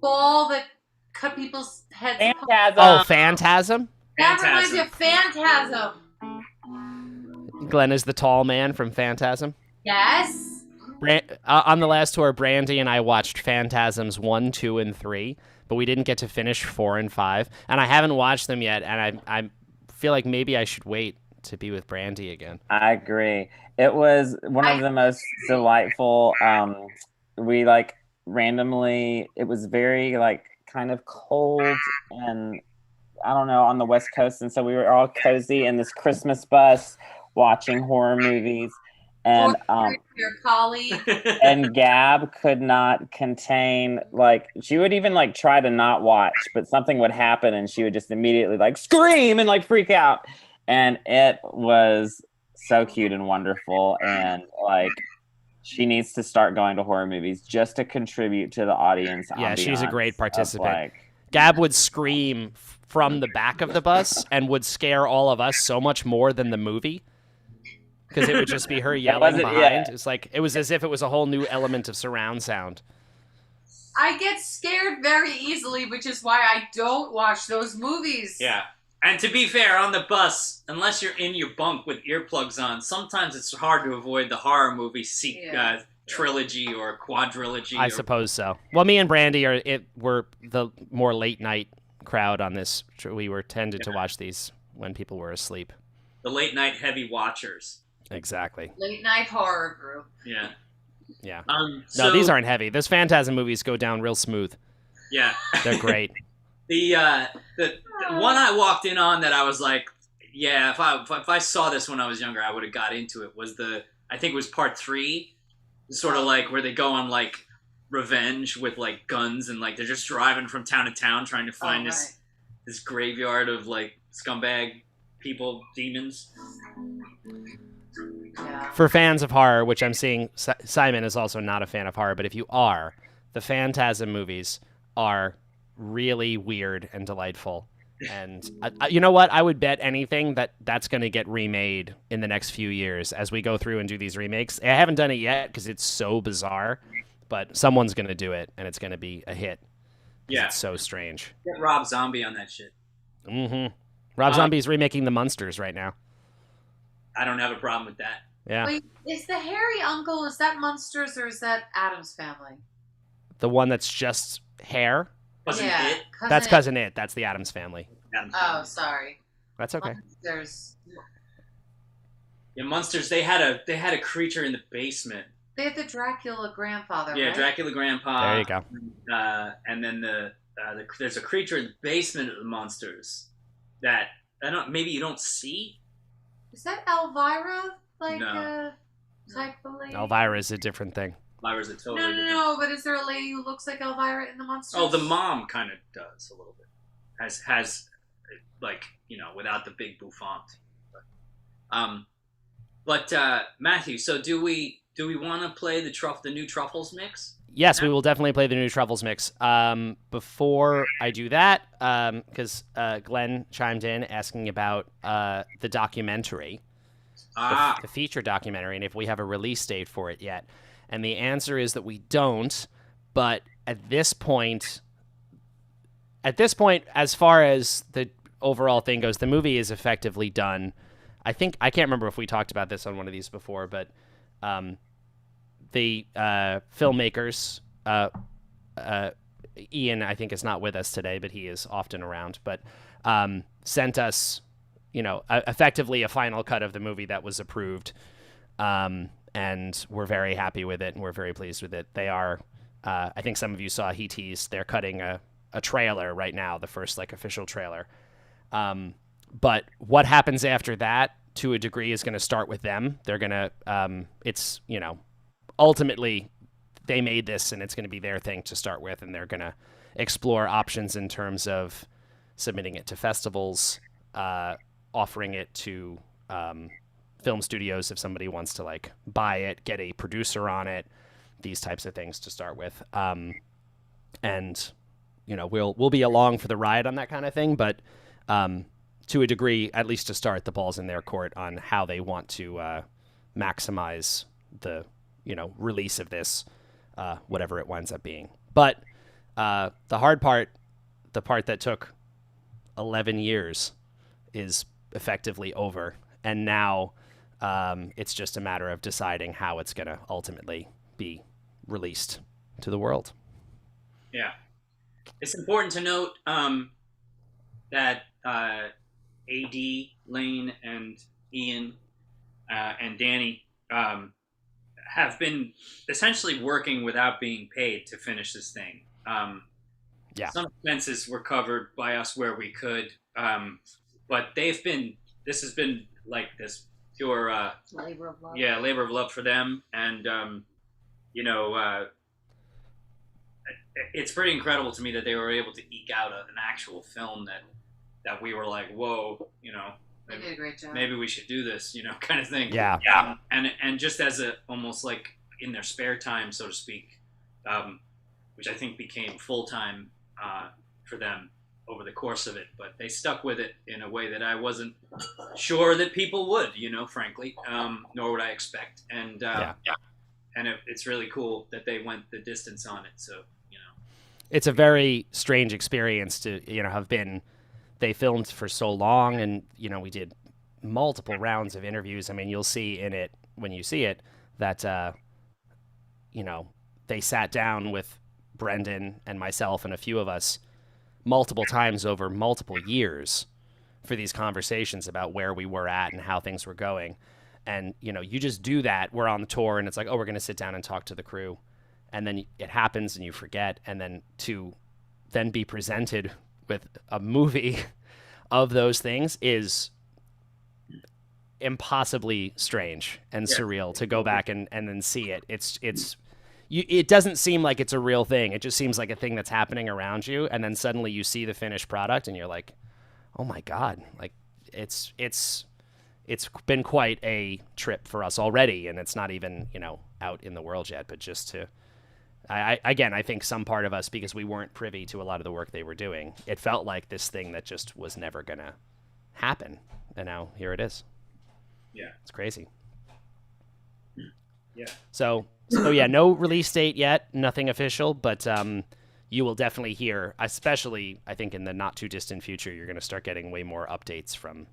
ball that cut people's heads apart? Phantasm. Oh, Phantasm? That reminds me of Phantasm. Glenn is the tall man from Phantasm. Yes. On the last tour, Brandy and I watched Phantasms 1, 2, and 3, but we didn't get to finish 4 and 5. And I haven't watched them yet, and I feel like maybe I should wait to be with Brandy again. I agree. It was one of the most delightful. We like randomly. It was very like kind of cold and I don't know on the West Coast, and so we were all cozy in this Christmas bus watching horror movies, and Your colleague. and Gab could not contain, like, she would even like try to not watch, but something would happen and she would just immediately like scream and like freak out. And it was so cute and wonderful. And like, she needs to start going to horror movies just to contribute to the audience. Yeah, she's a ambiance great of, participant. like, Gab would scream from the back of the bus and would scare all of us so much more than the movie. Because it would just be her yelling wasn't- behind. yeah. It's like it was as if it was a whole new element of surround sound. I get scared very easily, which is why I don't watch those movies. Yeah. And to be fair, on the bus, unless you're in your bunk with earplugs on, sometimes it's hard to avoid the horror movie Yeah. trilogy or quadrilogy. I suppose so. Well, me and Brandy were the more late night crowd on this. We were tended to watch these when people were asleep. The late night heavy watchers. Exactly. Late night horror group. Yeah. Yeah. No, No, these aren't heavy. Those Phantasm movies go down real smooth. Yeah. They're great. The one I walked in on that I was like, yeah, if I saw this when I was younger, I would have got into it. Was I think it was part 3, sort of like where they go on like revenge with like guns and like they're just driving from town to town trying to find this graveyard of like scumbag people, demons. Yeah. For fans of horror, which I'm seeing Simon is also not a fan of horror, but if you are, the Phantasm movies are really weird and delightful. And you know what? I would bet anything that's going to get remade in the next few years as we go through and do these remakes. I haven't done it yet because it's so bizarre, but someone's going to do it and it's going to be a hit. Yeah. It's so strange. Get Rob Zombie on that shit. Mm-hmm. Rob Zombie's remaking The Munsters right now. I don't have a problem with that. Yeah. Wait, is the hairy uncle, is that Munsters or is that Adam's Family? The one that's just hair? Wasn't Yeah, it? That's Cousin It. That's the Addams Family. Oh, sorry. That's okay. Munsters. Yeah, Munsters. They had a creature in the basement. They had the Dracula grandfather, Yeah, right? Dracula Grandpa. There you go. And then there's a creature in the basement of the Munsters that maybe you don't see. Is that Elvira? Like No. type of lady? Elvira is a different thing. Elvira's a totally No, different. no, but is there a lady who looks like Elvira in the Munsters? Oh, the mom kind of does a little bit. Has like, without the big bouffant. But Matthew, so do we want to play the new Truffles mix? Yes, we will definitely play the new Truffles mix. Before I do that, because Glenn chimed in asking about the documentary, the feature documentary, and if we have a release date for it yet. And the answer is that we don't. But at this point, as far as the overall thing goes, the movie is effectively done. I can't remember if we talked about this on one of these before, but the filmmakers, Ian, I think, is not with us today, but he is often around, but sent us, effectively a final cut of the movie that was approved. And we're very happy with it, and we're very pleased with it. They are, I think some of you saw he teased, they're cutting a trailer right now, the first official trailer. But what happens after that, to a degree, is going to start with them. They're going to, it's, ultimately they made this, and it's going to be their thing to start with, and they're going to explore options in terms of submitting it to festivals, offering it to film studios if somebody wants to buy it, get a producer on it, these types of things to start with. And we'll be along for the ride on that kind of thing, but to a degree, at least to start, the ball's in their court on how they want to maximize the release of this, whatever it winds up being. But the hard part, the part that took 11 years, is effectively over, and now it's just a matter of deciding how it's going to ultimately be released to the world. Yeah. It's important to note that AD, Lane, and Ian, and Danny have been essentially working without being paid to finish this thing. Yeah. Some expenses were covered by us where we could, but this has been this pure Labor of love. yeah, labor of love for them. And it's pretty incredible to me that they were able to eke out an actual film that we were like, whoa, They did a great job. maybe we should do this, kind of thing. Yeah. And just as almost in their spare time, so to speak, which I think became full time for them over the course of it, but they stuck with it in a way that I wasn't sure that people would, frankly, nor would I expect. And and it's really cool that they went the distance on it. So It's a very strange experience to have been. They filmed for so long, and we did multiple rounds of interviews. I mean, you'll see in it when you see it that they sat down with Brendan and myself and a few of us multiple times over multiple years for these conversations about where we were at and how things were going. And you just do that. We're on the tour, and it's like, oh, we're going to sit down and talk to the crew, and then it happens, and you forget, and then to then be presented with a movie of those things is impossibly strange and surreal to go back and then see it. It doesn't seem like it's a real thing. It just seems like a thing that's happening around you, and then suddenly you see the finished product and you're like, oh my God, it's been quite a trip for us already, and it's not even out in the world yet, but just to I think some part of us, because we weren't privy to a lot of the work they were doing, it felt like this thing that just was never gonna happen, and now here it is. Yeah, it's crazy. Yeah. So yeah, no release date yet, nothing official, but you will definitely hear, especially I think in the not too distant future, you're gonna start getting way more updates from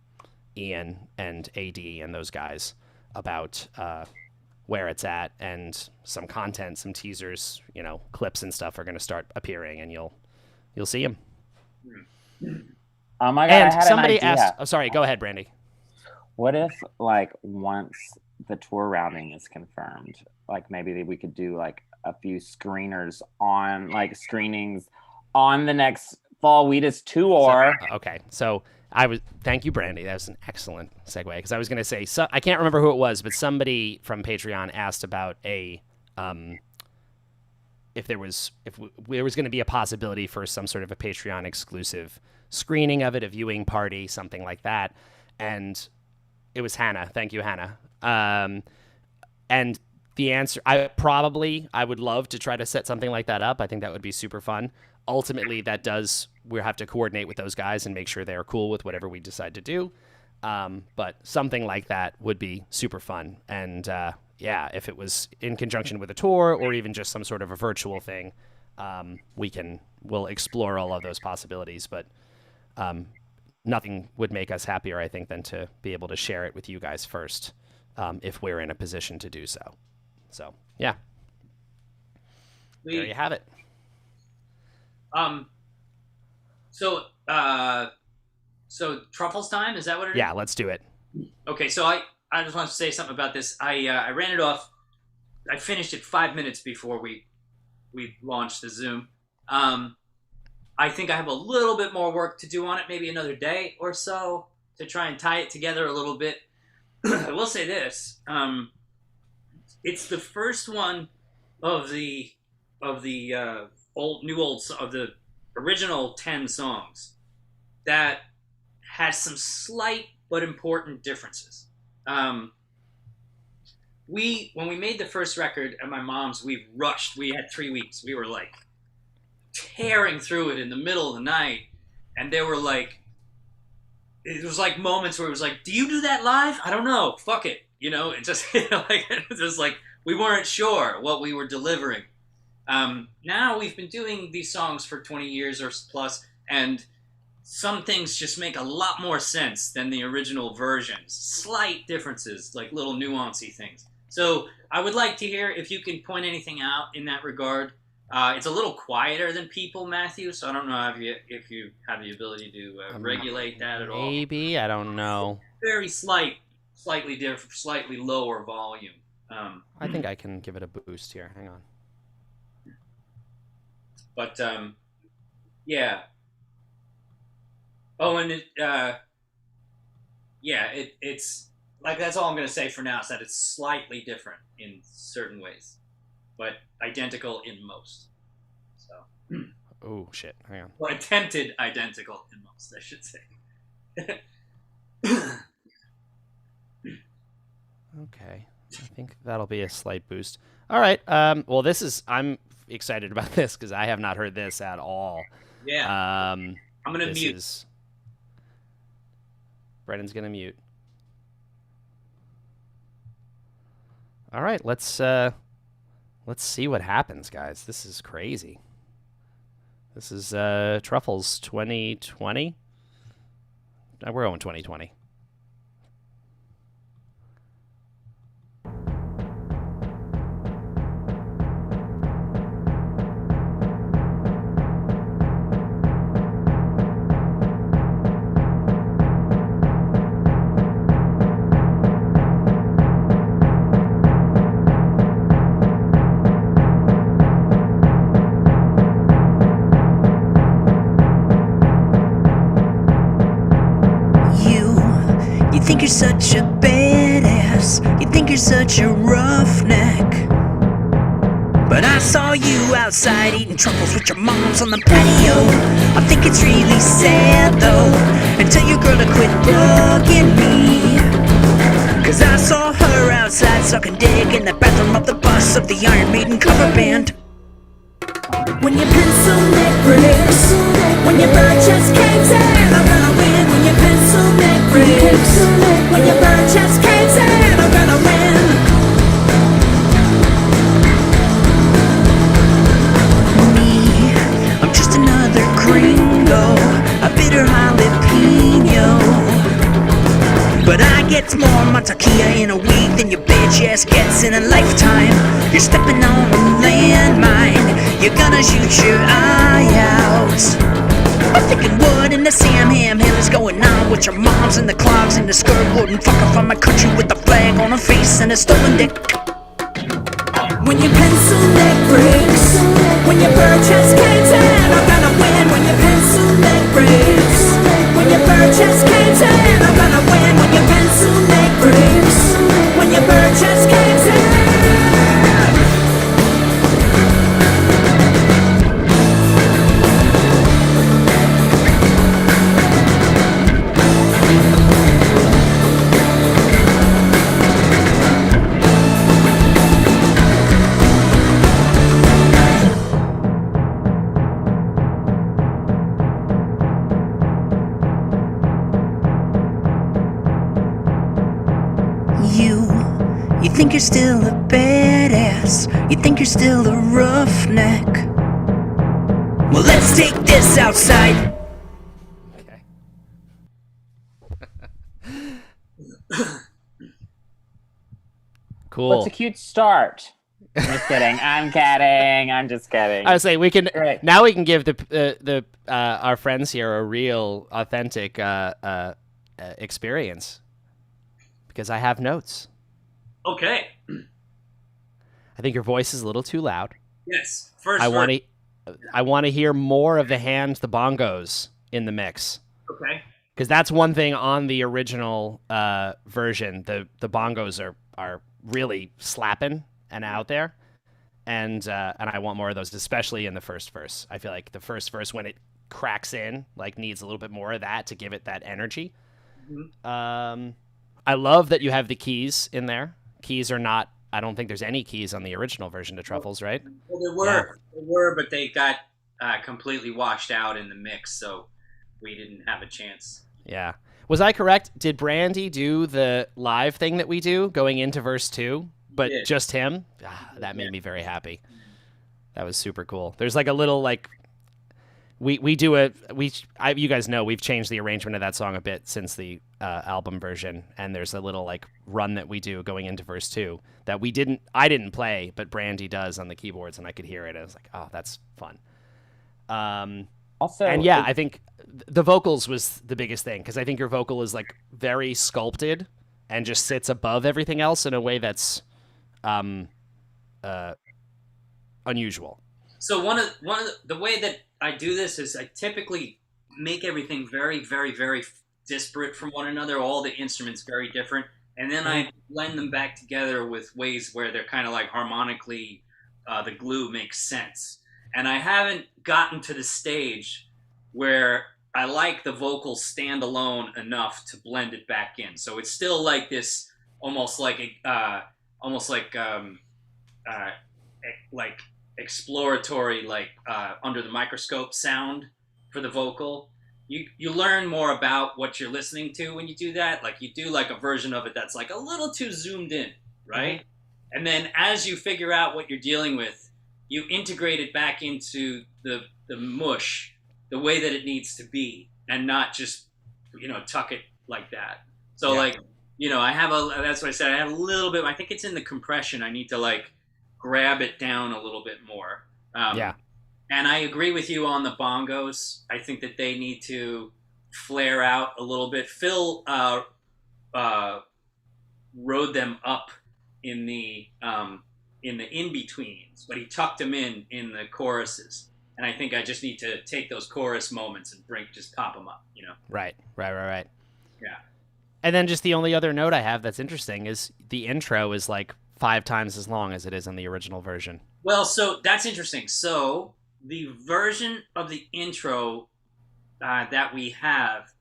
Ian and AD and those guys about where it's at, and some content, some teasers, clips and stuff are going to start appearing, and you'll see them. Oh my God! And I had somebody an idea. asked. Oh, sorry. Go ahead, Brandy. What if, once the tour routing is confirmed, maybe we could do a few screeners on screenings on the next Fall Wheatus tour. Okay, so thank you, Brandy. That was an excellent segue, because I was going to say, I can't remember who it was, but somebody from Patreon asked about if there was going to be a possibility for some sort of a Patreon exclusive screening of it, a viewing party, something like that. And it was Hannah. Thank you, Hannah. And the answer, I would love to try to set something like that up. I think that would be super fun. Ultimately, we'll have to coordinate with those guys and make sure they're cool with whatever we decide to do. But something like that would be super fun. And if it was in conjunction with a tour or even just some sort of a virtual thing, we'll explore all of those possibilities. But nothing would make us happier, I think, than to be able to share it with you guys first, if we're in a position to do so. So, yeah. There you have it. So truffles time, is that what it is? Yeah, let's do it. Okay, so I just want to say something about this. I ran it off. I finished it 5 minutes before we launched the Zoom. I think I have a little bit more work to do on it, maybe another day or so, to try and tie it together a little bit. I will say this: it's the first one of the original 10 songs that has some slight but important differences. When we made the first record at my mom's, we rushed. We had 3 weeks. We were like tearing through it in the middle of the night, and there were like, it was like moments where it was like, do you do that live? I don't know. Fuck it. You know, it just, like, it was just like, we weren't sure what we were delivering. Now we've been doing these songs for 20 years or plus, and some things just make a lot more sense than the original versions. Slight differences, like little nuancy things. So I would like to hear if you can point anything out in that regard. It's a little quieter than People, Matthew, so I don't know if you have the ability to regulate that at all. Maybe, I don't know. Very slightly different, slightly lower volume. I think I can give it a boost here. Hang on. But yeah. Oh, and it's like, that's all I'm gonna say for now, is that it's slightly different in certain ways, but identical in most. So. Oh shit! Hang on. Or attempted identical in most, I should say. Okay, I think that'll be a slight boost. All right. Well, I'm excited about this because I have not heard this at all. Yeah. I'm gonna mute. Brennan's gonna mute. All right, let's see what happens, guys. This is crazy. This is Truffles 2020. We're going 2020. You think you're such a badass, you think you're such a roughneck. But I saw you outside eating truffles with your moms on the patio. I think it's really sad though, and tell your girl to quit bugging me. Cause I saw her outside sucking dick in the bathroom of the bus of the Iron Maiden cover band. When your pencil neck breaks, when your bird chest caves in, I'm gonna win. When your pencil neck breaks, when your bird chest caves in, I'm gonna win. Me, I'm just another gringo, a bitter jalapeno. But I get more mantequilla in a week than your bitch ass gets in a lifetime. You're stepping on a landmine, you're gonna shoot your eye out. I'm thinking what in the Sam Ham Hill is going on with your moms and the clogs and the skirt wouldn't fuck off on my country with a flag on her face and a stolen dick. When your pencil neck breaks, when your bird chest caves in, I'm gonna win. When your pencil neck breaks, when your bird chest caves in, I'm gonna win. When your pencil neck breaks, when your bird chest caves in. You think you're still a badass, you think you're still a roughneck. Well, let's take this outside. Okay. Cool. What's a cute start? I'm just kidding. I'm kidding. I'm just kidding. I was saying we can Great. now we can give the our friends here a real authentic experience because I have notes. Okay. I think your voice is a little too loud. Yes. First. I want to hear more of the bongos in the mix. Okay. Because that's one thing on the original version. The bongos are really slapping and out there, and I want more of those, especially in the first verse. I feel like the first verse, when it cracks in, like needs a little bit more of that to give it that energy. Mm-hmm. I love that you have the keys in there. Keys are not. I don't think there's any keys on the original version of Truffles, right? Well, there were, but they got completely washed out in the mix, so we didn't have a chance. Yeah. Was I correct? Did Brandy do the live thing that we do going into verse 2, but just him? That made me very happy. That was super cool. There's like a little like you guys know we've changed the arrangement of that song a bit since the album version, and there's a little like run that we do going into verse 2 that I didn't play, but Brandy does on the keyboards, and I could hear it. I was like, oh, that's fun. Also, and yeah, I think the vocals was the biggest thing because I think your vocal is like very sculpted and just sits above everything else in a way that's unusual. So one of the way that I do this is I typically make everything very, very, very disparate from one another. All the instruments very different, and then I blend them back together with ways where they're kind of like harmonically, the glue makes sense. And I haven't gotten to the stage where I like the vocals stand alone enough to blend it back in. So it's still like this, almost like exploratory, like under the microscope sound for the vocal. You learn more about what you're listening to when you do that. Like you do like a version of it that's like a little too zoomed in, right? And then as you figure out what you're dealing with, you integrate it back into the mush the way that it needs to be, and not just tuck it like that. So like I have that's what I said. I have a little bit. I think it's in the compression. I need to like grab it down a little bit more. And I agree with you on the bongos. I think that they need to flare out a little bit. Phil rode them up in the in-betweens, but he tucked them in the choruses. And I think I just need to take those chorus moments and just pop them up, Right. Yeah. And then just the only other note I have that's interesting is the intro is like 5 times as long as it is in the original version. Well, so that's interesting. So the version of the intro that we have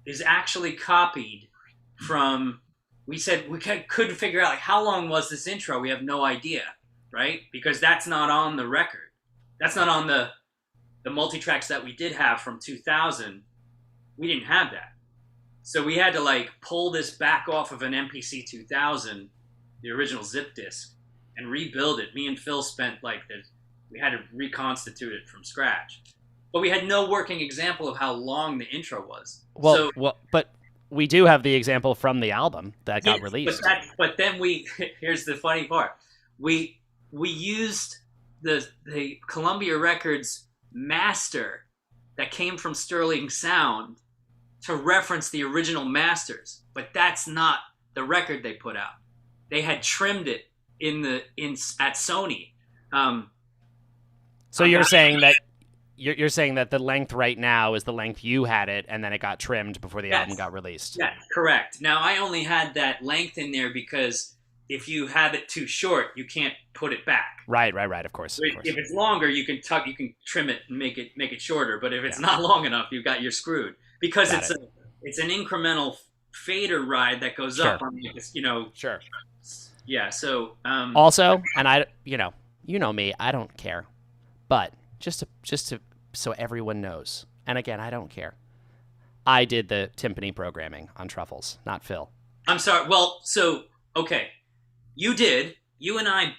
is actually copied from. We said we couldn't figure out like how long was this intro. We have no idea, right? Because that's not on the record. That's not on the multi-tracks that we did have from 2000. We didn't have that. So we had to like pull this back off of an MPC 2000, the original zip disk, and rebuild it. Me and Phil spent we had to reconstitute it from scratch. But we had no working example of how long the intro was. But we do have the example from the album that got released. But then here's the funny part. We used the Columbia Records master that came from Sterling Sound to reference the original masters, but that's not the record they put out. They had trimmed it at Sony. So you're saying that you're saying that the length right now is the length you had it, and then it got trimmed before the album got released. Yeah, correct. Now I only had that length in there because if you have it too short, you can't put it back. Right. Of course. If it's longer, you can trim it and make it shorter. But if it's not long enough, you're screwed because it's an incremental fader ride that goes up on Sure. Yeah. So also, and I you know me, I don't care, but just to so everyone knows, and again, I don't care. I did the timpani programming on Truffles, not Phil. I'm sorry. Well, so okay. You did. You and I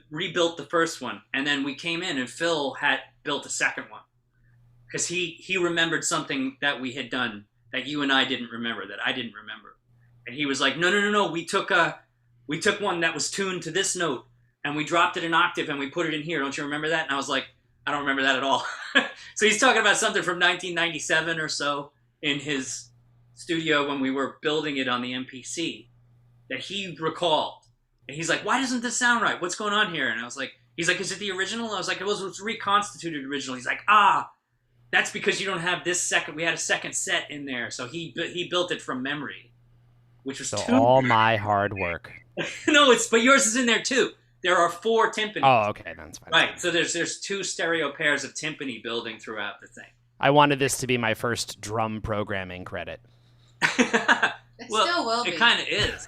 rebuilt the first one, and then we came in, and Phil had built a second one because he remembered something that we had done that you and I didn't remember, that I didn't remember, and he was like, "No. We took we took one that was tuned to this note and we dropped it an octave and we put it in here. Don't you remember that? And I was like, I don't remember that at all. So he's talking about something from 1997 or so in his studio when we were building it on the MPC that he recalled. And he's like, why doesn't this sound right? What's going on here? And I was like, he's like, is it the original? I was like, it was reconstituted original. He's like, that's because you don't have this second. We had a second set in there. So he built it from memory, which was So two. all my hard work. No, but yours is in there too. There are 4 timpanis. Oh, okay, that's fine. Right. So there's 2 stereo pairs of timpani building throughout the thing. I wanted this to be my first drum programming credit. It still will be. It kind of is.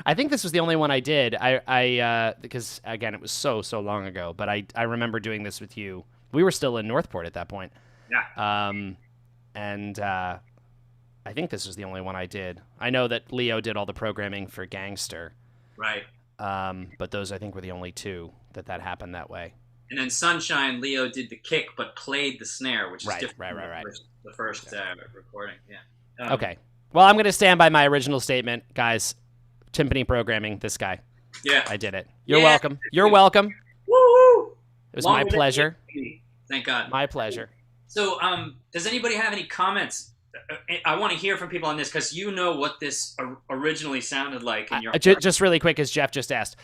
I think this was the only one I did. I because again it was so long ago, but I remember doing this with you. We were still in Northport at that point. Yeah. And I think this was the only one I did. I know that Leo did all the programming for Gangster. Right. But those I think were the only 2 that happened that way. And then Sunshine, Leo did the kick but played the snare, which is Right, different right. from the first recording. Yeah. Okay. Well, I'm going to stand by my original statement, guys. Timpani programming, this guy. Yeah. I did it. You're Yeah. welcome. You're welcome. Woo-hoo! It was Longer my than pleasure. 80. Thank God. My pleasure. So, does anybody have any comments? I want to hear from people on this because you know what this originally sounded like in your. Just really quick, as Jeff just asked,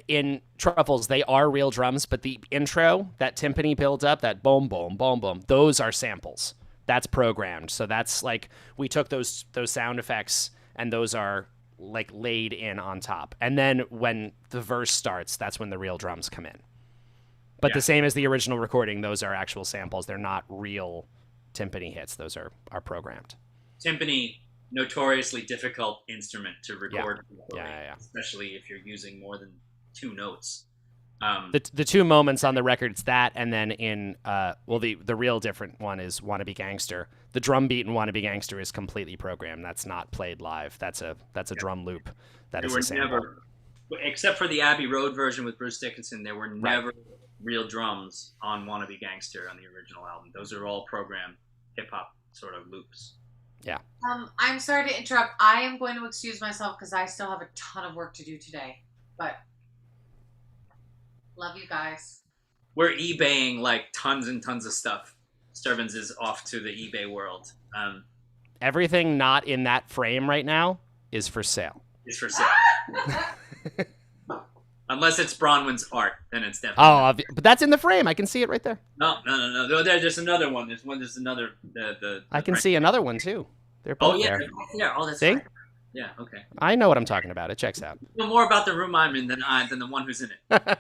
in Truffles they are real drums, but the intro, that timpani build up, that boom boom boom boom, those are samples. That's programmed. So that's like we took those sound effects and those are like laid in on top. And then when the verse starts, that's when the real drums come in. But the same as the original recording, those are actual samples. They're not real timpani hits. Those are programmed. Timpani, notoriously difficult instrument to record, Yeah. especially if you're using more than 2 notes. The 2 moments on the record, it's that, and then in the real different one is "Wanna Be Gangster." The drum beat in "Wanna Be Gangster" is completely programmed. That's not played live. That's a drum loop. That There is were a sample. never, except for the Abbey Road version with Bruce Dickinson, there were never real drums on "Wanna Be Gangster" on the original album. Those are all programmed hip hop sort of loops. Yeah. I'm sorry to interrupt. I am going to excuse myself because I still have a ton of work to do today. But love you guys. We're eBaying like tons and tons of stuff. Sturbans is off to the eBay world. Everything not in that frame right now is for sale. Is for sale. Unless it's Bronwyn's art, then it's definitely. But that's in the frame. I can see it right there. No. There's another one. There's another. I can see another one too. They're both there. they're both there. Oh, that's See? right. Yeah. Okay. I know what I'm talking about. It checks out. You know more about the room I'm in than the one who's in it.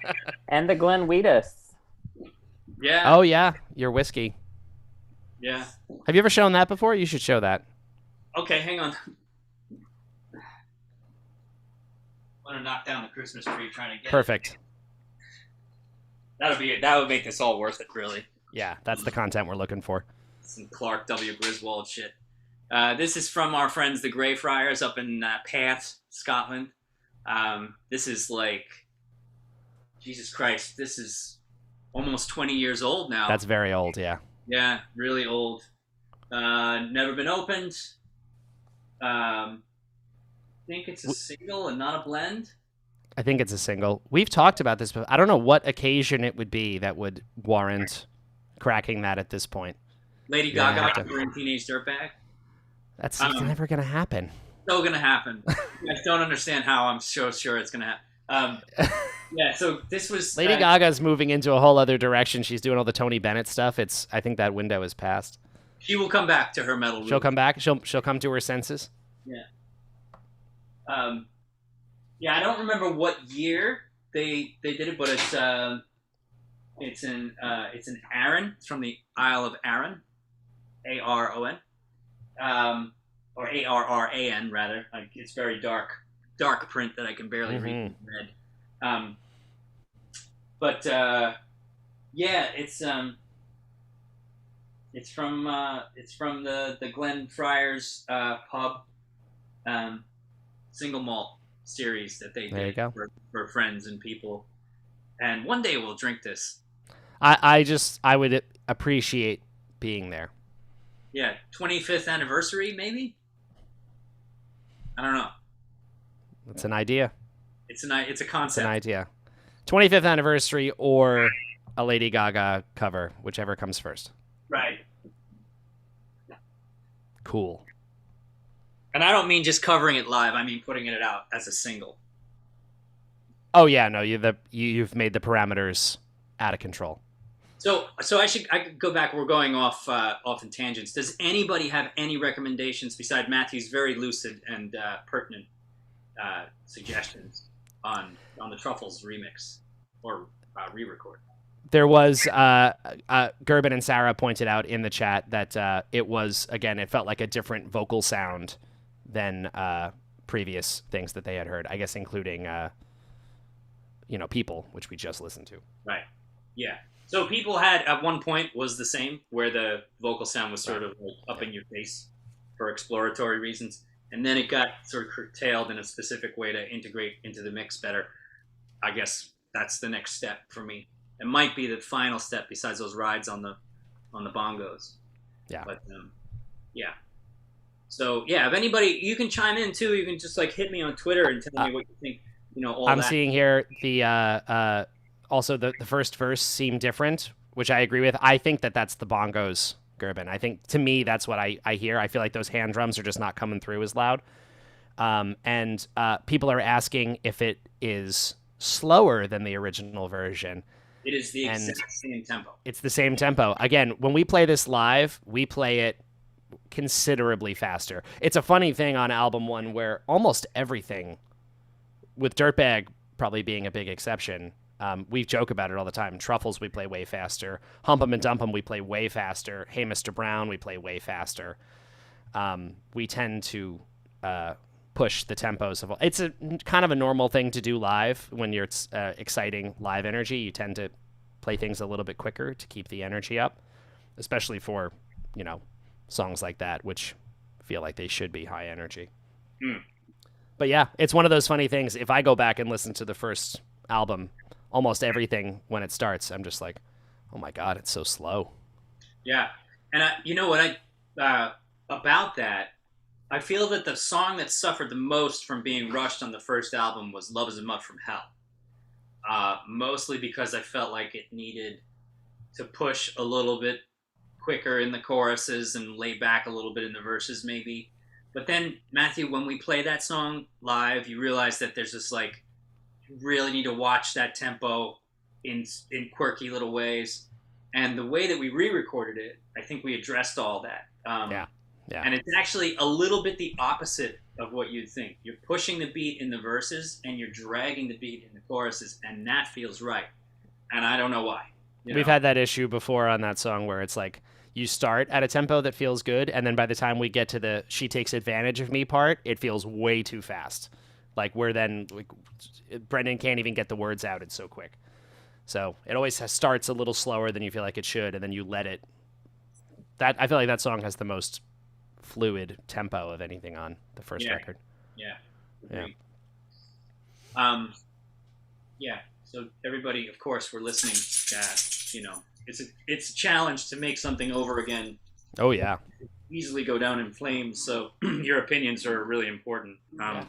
And the Glen Wheatus. Yeah. Oh yeah, your whiskey. Yeah. Have you ever shown that before? You should show that. Okay, hang on. I'm gonna knock down the Christmas tree trying to get Perfect. it. That would make this all worth it, really. Yeah, that's the content we're looking for. Some Clark W. Griswold shit. This is from our friends the Greyfriars up in Perth, Scotland. This is like, Jesus Christ, this is almost 20 years old now. That's very old, yeah. Yeah, really old. Never been opened. I think it's a single and not a blend. I think it's a single. We've talked about this, but I don't know what occasion it would be that would warrant cracking that at this point. Lady You're gonna Gaga have to- wearing Teenage Dirtbag. That's never going to happen. So gonna happen. I don't understand how. I'm sure it's gonna happen. Yeah. So this was Lady Gaga's moving into a whole other direction. She's doing all the Tony Bennett stuff. I think that window is past. She will come back to her metal. She'll come back. She'll come to her senses. Yeah. Yeah, I don't remember what year they did it, but it's in Arran. It's from the Isle of Arran, Aron, or Arran rather. Like, it's very dark print that I can barely read in red. But yeah, it's from the Glen Friars pub single malt series that they There you did go. for friends and people. And one day we'll drink this. I would appreciate being there. Yeah, 25th anniversary maybe. I don't know. It's an idea. It's a It's an concept. idea. 25th anniversary or a Lady Gaga cover, whichever comes first. Right. Cool. And I don't mean just covering it live. I mean putting it out as a single. Oh yeah, no, you've made the parameters out of control. So I could go back. We're going off in tangents. Does anybody have any recommendations besides Matthew's very lucid and pertinent suggestions on the Truffles remix or re-record? There was Gerben and Sarah pointed out in the chat that it was, again, it felt like a different vocal sound than previous things that they had heard. I guess including People, which we just listened to. Right. Yeah. So People had at one point was the same, where the vocal sound was sort of like up in your face for exploratory reasons, and then it got sort of curtailed in a specific way to integrate into the mix better. I guess that's the next step for me. It might be the final step besides those rides on the bongos. Yeah. But yeah. So yeah, if anybody, you can chime in too. You can just like hit me on Twitter and tell me what you think. All I'm that. seeing here the also the first verse seemed different, which I agree with. I think that's the bongos, Gerben. I think to me that's what I hear. I feel like those hand drums are just not coming through as loud. And people are asking if it is slower than the original version. It is the exact same tempo. It's the same tempo. Again, when we play this live, we play it considerably faster. It's a funny thing on album 1 where almost everything, with Dirtbag probably being a big exception, we joke about it all the time. Truffles, we play way faster. Hump 'em and Dump 'em, we play way faster. Hey, Mr. Brown, we play way faster. We tend to push the tempos of all. It's a kind of a normal thing to do live when you're exciting live energy. You tend to play things a little bit quicker to keep the energy up, especially for songs like that, which feel like they should be high energy. But yeah, it's one of those funny things. If I go back and listen to the first album, almost everything when it starts, I'm just like, oh my God, it's so slow. Yeah. And you know what about that, I feel that the song that suffered the most from being rushed on the first album was Love Is a Mud from Hell. Mostly because I felt like it needed to push a little bit quicker in the choruses and lay back a little bit in the verses maybe. But then, Matthew, when we play that song live, you realize that there's this like, you really need to watch that tempo in quirky little ways. And the way that we re-recorded it, I think we addressed all that. Yeah. And it's actually a little bit the opposite of what you'd think. You're pushing the beat in the verses and you're dragging the beat in the choruses, and that feels right. And I don't know why. We've had that issue before on that song where it's like you start at a tempo that feels good, and then by the time we get to the "She Takes Advantage of Me" part, it feels way too fast. Like Brendan can't even get the words out. It's so quick. So it always starts a little slower than you feel like it should, and then you let it. I feel like that song has the most fluid tempo of anything on the first record. Yeah. Yeah. So everybody, of course, we're listening. It's a challenge to make something over again. Oh yeah. Easily go down in flames. So your opinions are really important. Yeah.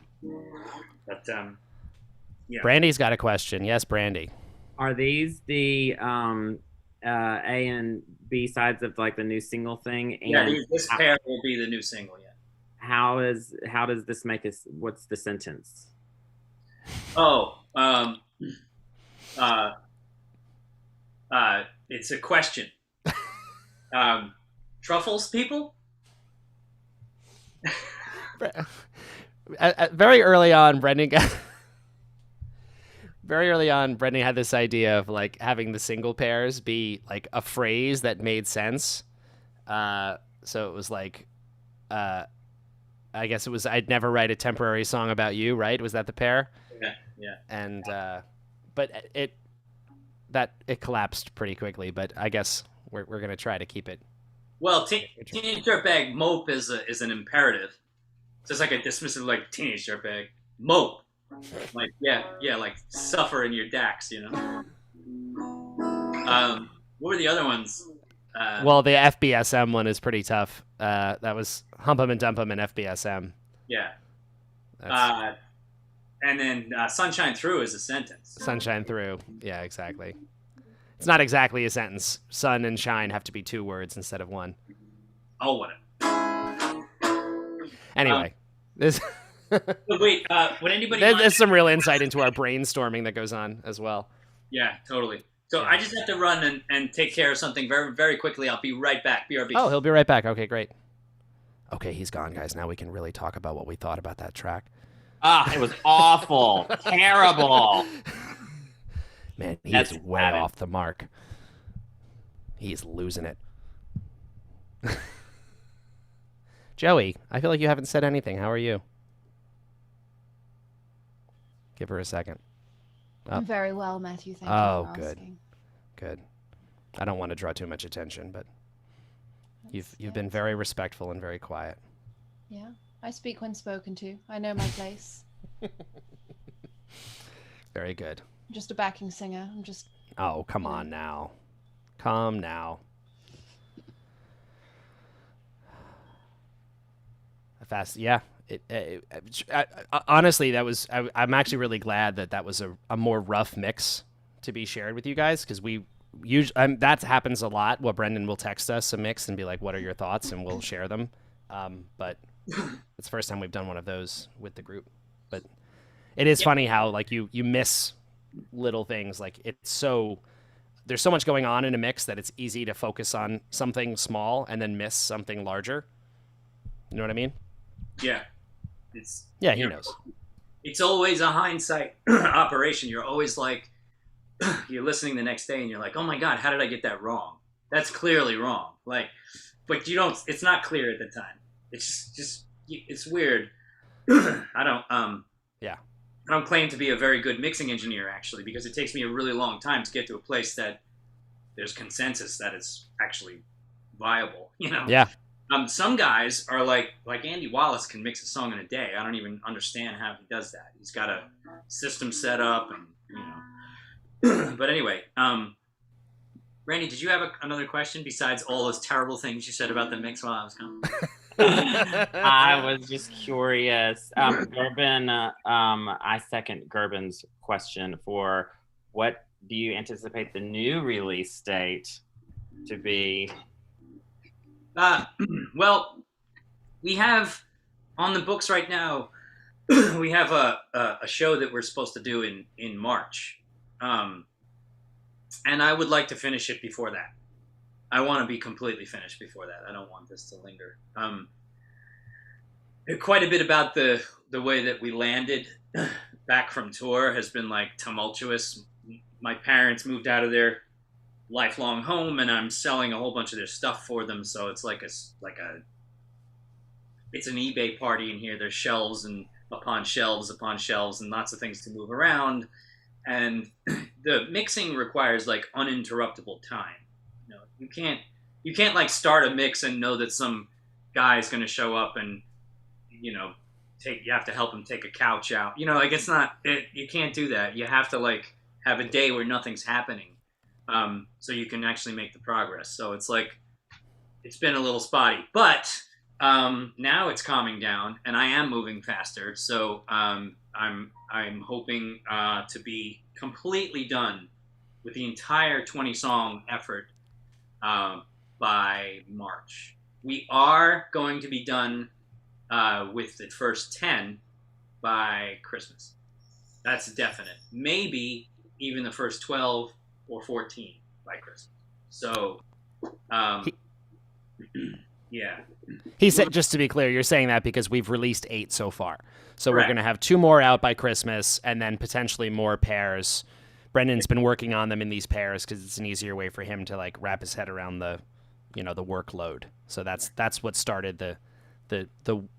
Brandy's got a question. Yes, Brandy. Are these the A and B sides of like the new single thing? And yeah, this pair will be the new single. Yeah. How does this make us? What's the sentence? Oh, it's a question. Truffles, people. Very early on, Brendan had this idea of like having the single pairs be like a phrase that made sense. So it was like, I guess it was, I'd never write a temporary song about you, right? Was that the pair? Yeah. And, but it collapsed pretty quickly, but I guess we're going to try to keep it. Well, Teenage Dirtbag mope is an imperative. So it's like a dismissive, like Teenage Dirtbag mope. Like, yeah, like suffer in your dacks, What were the other ones? Well, the FBSM one is pretty tough. That was Hump 'em and Dump 'em and FBSM. Yeah. And then sunshine through is a sentence. Sunshine through. Yeah, exactly. It's not exactly a sentence. Sun and shine have to be 2 words instead of 1. Oh, whatever. Anyway, this But wait, would anybody? there's some real insight into our brainstorming that goes on as well. Yeah, totally. So I just have to run and take care of something very, very quickly. I'll be right back. BRB. Oh, he'll be right back. Okay, great. Okay, he's gone, guys. Now we can really talk about what we thought about that track. It was awful, terrible. Man, he's That's way savage. off the mark. He's losing it. Joey, I feel like you haven't said anything. How are you? Give her a second. I'm very well, Matthew. Thank Oh, you for good. asking. Good. I don't want to draw too much attention, but you've That's been good. very respectful and very quiet. Yeah, I speak when spoken to. I know my place. Very good. I'm just a backing singer. I'm just. Oh, come on now. Come now. Fast, yeah. Honestly, that was. I'm actually really glad that was a more rough mix to be shared with you guys, because we usually that happens a lot. Well, Brendan will text us a mix and be like, "What are your thoughts?" and we'll share them. But it's the first time we've done one of those with the group. But it is funny how like you miss little things. Like there's so much going on in a mix that it's easy to focus on something small and then miss something larger. You know what I mean? Yeah. Yeah, he knows. It's always a hindsight operation. You're always like, you're listening the next day and you're like, oh my God, how did I get that wrong? That's clearly wrong. Like, but you don't, it's not clear at the time. It's just it's weird. I don't claim to be a very good mixing engineer, actually, because it takes me a really long time to get to a place that there's consensus that it's actually viable, you know? Yeah. Some guys are like Andy Wallace can mix a song in a day. I don't even understand how he does that. He's got a system set up, and you know. But anyway, Randy, did you have another question besides all those terrible things you said about the mix while I was gone? I was just curious. Gerben, I second Gerben's question for what do you anticipate the new release date to be? Well, we have on the books right now, we have a show that we're supposed to do in March. And I would like to finish it before that. I want to be completely finished before that. I don't want this to linger. Quite a bit about the way that we landed back from tour has been like tumultuous. My parents moved out of their lifelong home, and I'm selling a whole bunch of their stuff for them. So it's it's an eBay party in here. There's shelves and upon shelves, and lots of things to move around. And the mixing requires like uninterruptible time. You know, you can't like start a mix and know that some guy's going to show up and, you know, you have to help him take a couch out. You know, like you can't do that. You have to like have a day where nothing's happening. So you can actually make the progress. So it's like, it's been a little spotty, but now it's calming down and I am moving faster. So I'm hoping to be completely done with the entire 20-song effort by March. We are going to be done with the first 10 by Christmas. That's definite. Maybe even the first 12 or 14 by Christmas. So, yeah. He said, just to be clear, you're saying that because we've released 8 so far. So Correct. we're going to have 2 more out by Christmas and then potentially more pairs. Brendan's been working on them in these pairs because it's an easier way for him to like wrap his head around the workload. So that's what started the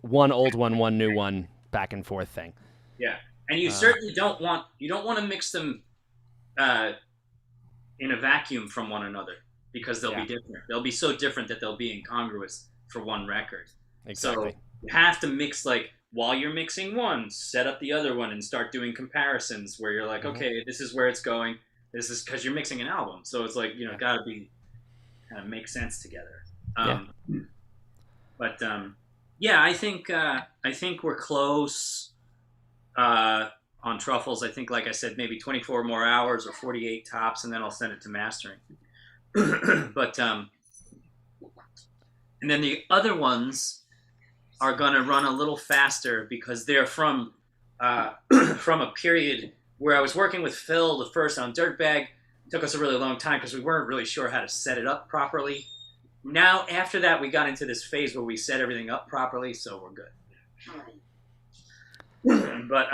one old one new one back and forth thing. Yeah. And you certainly don't want to mix them in a vacuum from one another because they'll be different. They'll be so different that they'll be incongruous for one record. Exactly. So you have to mix, like, while you're mixing one, set up the other one and start doing comparisons where you're like, okay, this is where it's going. This is because you're mixing an album. So it's like, gotta be kind of make sense together. But yeah, I think we're close. on Truffles. I think, like I said, maybe 24 more hours or 48 tops, and then I'll send it to mastering. But and then the other ones are gonna run a little faster because they're from from a period where I was working with Phil the first on Dirtbag. It took us a really long time because we weren't really sure how to set it up properly. Now, after that, we got into this phase where we set everything up properly, so we're good. But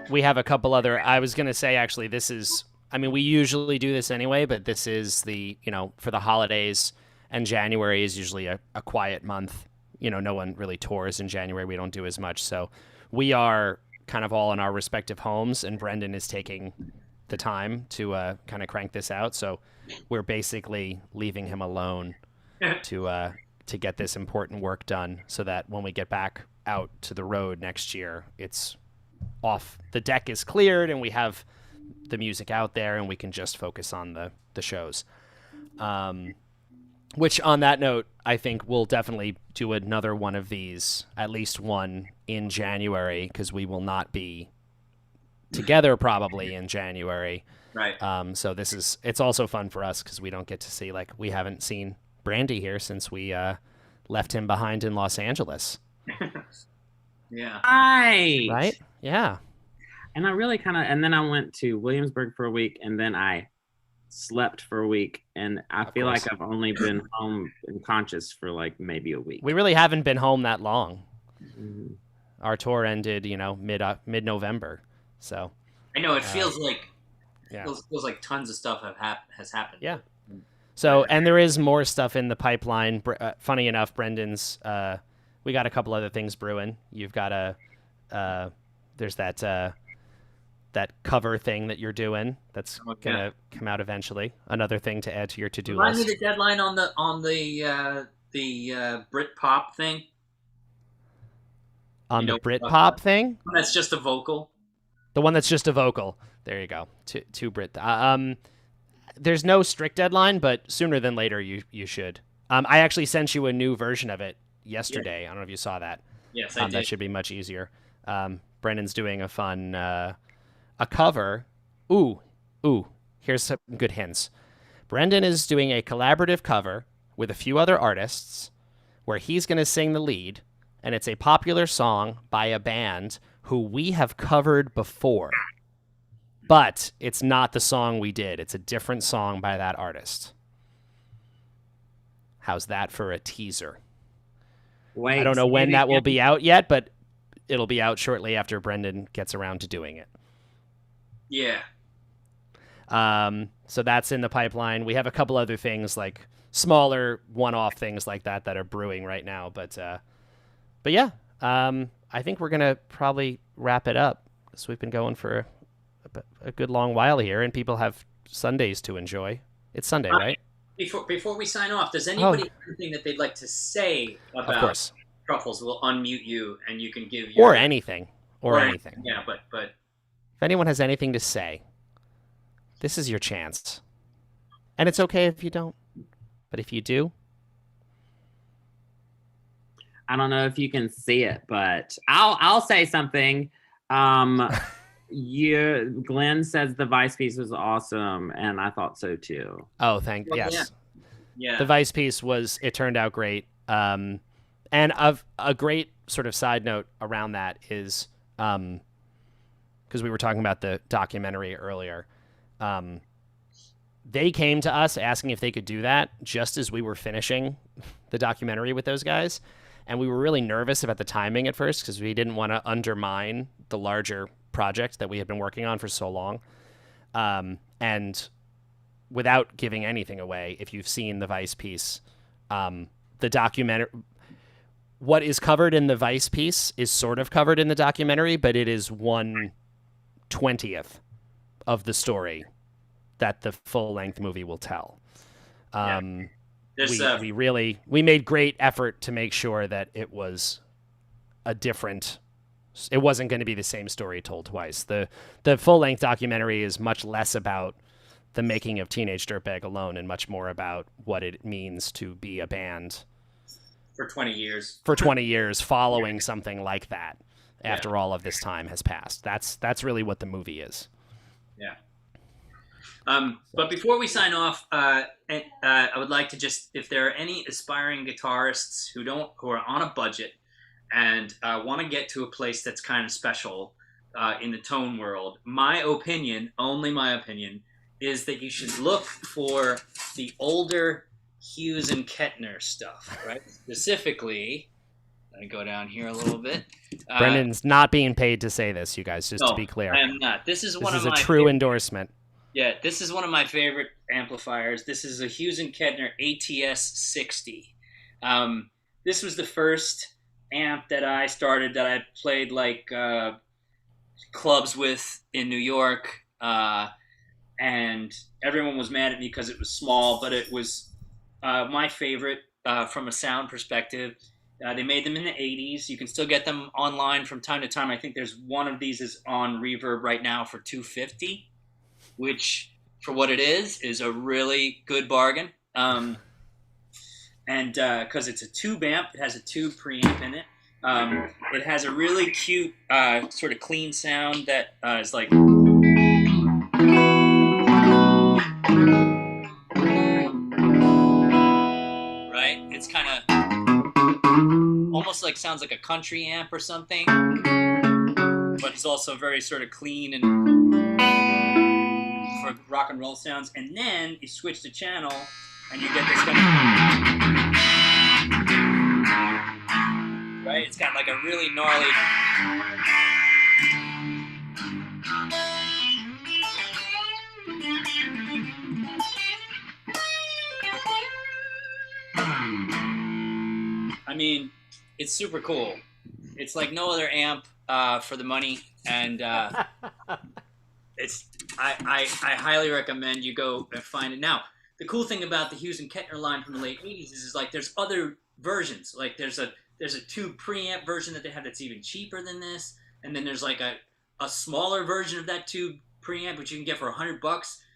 We have a couple other. I was gonna say actually, this is. I mean, we usually do this anyway, but this is the for the holidays, and January is usually a quiet month. No one really tours in January. We don't do as much, so we are kind of all in our respective homes, and Brendan is taking the time to kind of crank this out. So we're basically leaving him alone to get this important work done, so that when we get back out to the road next year, it's off. The deck is cleared, and we have the music out there, and we can just focus on the shows. Which, on that note, I think we'll definitely do another one of these, at least one in January, because we will not be together probably in January. right. So it's also fun for us because we don't get to see, we haven't seen Brandy here since we left him behind in Los Angeles. Yeah. Hi. Right? Yeah. And I really and then I went to Williamsburg for a week, and then I slept for a week, and I feel course. like I've only been home and conscious for maybe a week. We really haven't been home that long. Mhm. Our tour ended, mid-November. So, I know it feels like yeah. feels like tons of stuff has happened. Yeah. So, and there is more stuff in the pipeline. Funny enough, Brendan's, we got a couple other things brewing. You've got there's that cover thing that you're doing that's going to come out eventually. Another thing to add to your to-do Remind me list. the deadline on the Brit pop thing. On You the know, Britpop thing? That's just a vocal. The one that's just a vocal. There you go. Two Brit. There's no strict deadline, but sooner than later you should. I actually sent you a new version of it yesterday. I don't know if you saw that. Yes, I did. That should be much easier. Brendan's doing a fun a cover. Ooh. Here's some good hints. Brendan is doing a collaborative cover with a few other artists where he's going to sing the lead, and it's a popular song by a band who we have covered before. But it's not the song we did. It's a different song by that artist. How's that for a teaser? Wait, I don't know when maybe- that will be out yet, but it'll be out shortly after Brendan gets around to doing it. Yeah. So that's in the pipeline. We have a couple other things, like smaller one-off things like that are brewing right now. But yeah, I think we're gonna probably wrap it up because we've been going for a good long while here, and people have Sundays to enjoy. It's Sunday, right? Before we sign off, does anybody have anything that they'd like to say Of about course. Truffles? We'll unmute you, and you can give your Or anything. Or anything. Yeah, but If anyone has anything to say, this is your chance. And it's okay if you don't. But if you do, I don't know if you can see it, but I'll say something. Glenn says the Vice piece was awesome, and I thought so too. oh, Well, yes. yeah. The Vice piece it turned out great. And of a great sort of side note around that is, because we were talking about the documentary earlier, they came to us asking if they could do that just as we were finishing the documentary with those guys. And we were really nervous about the timing at first because we didn't want to undermine the larger project that we had been working on for so long. And without giving anything away, if you've seen the Vice piece, the documentary, what is covered in the Vice piece is sort of covered in the documentary, but it is 1/20th of the story that the full-length movie will tell. There's, We made great effort to make sure that it was it wasn't going to be the same story told twice. The full-length documentary is much less about the making of Teenage Dirtbag alone and much more about what it means to be a band for 20 years. for 20 years following something like that. after all of this time has passed. That's really what the movie is. Yeah. But before we sign off, I would like to just, if there are any aspiring guitarists who are on a budget and want to get to a place that's kind of special in the tone world, my opinion, only my opinion, is that you should look for the older Hughes and Kettner stuff, right? Specifically, let me go down here a little bit. Brendan's not being paid to say this, you guys, just to be clear. I am not. This is a true endorsement. Yeah, this is one of my favorite amplifiers. This is a Hughes and Kettner ATS 60. This was the first amp that I played like clubs with in New York, and everyone was mad at me because it was small, but it was my favorite from a sound perspective. They made them in the 80s. You can still get them online from time to time. I think there's one of these is on Reverb right now for $250, which for what it is a really good bargain. And because it's a tube amp, it has a tube preamp in it. It has a really cute sort of clean sound that is like... Right? It's kind of almost like sounds like a country amp or something, but it's also very sort of clean and for rock and roll sounds. And then you switch the channel and you get this kind of, right? It's got like a really gnarly. I mean, it's super cool. It's like no other amp for the money, and it's I highly recommend you go and find it. Now, the cool thing about the Hughes and Kettner line from the late 80s is like there's other versions. Like there's a tube preamp version that they have that's even cheaper than this, and then there's like a smaller version of that tube preamp which you can get for $100.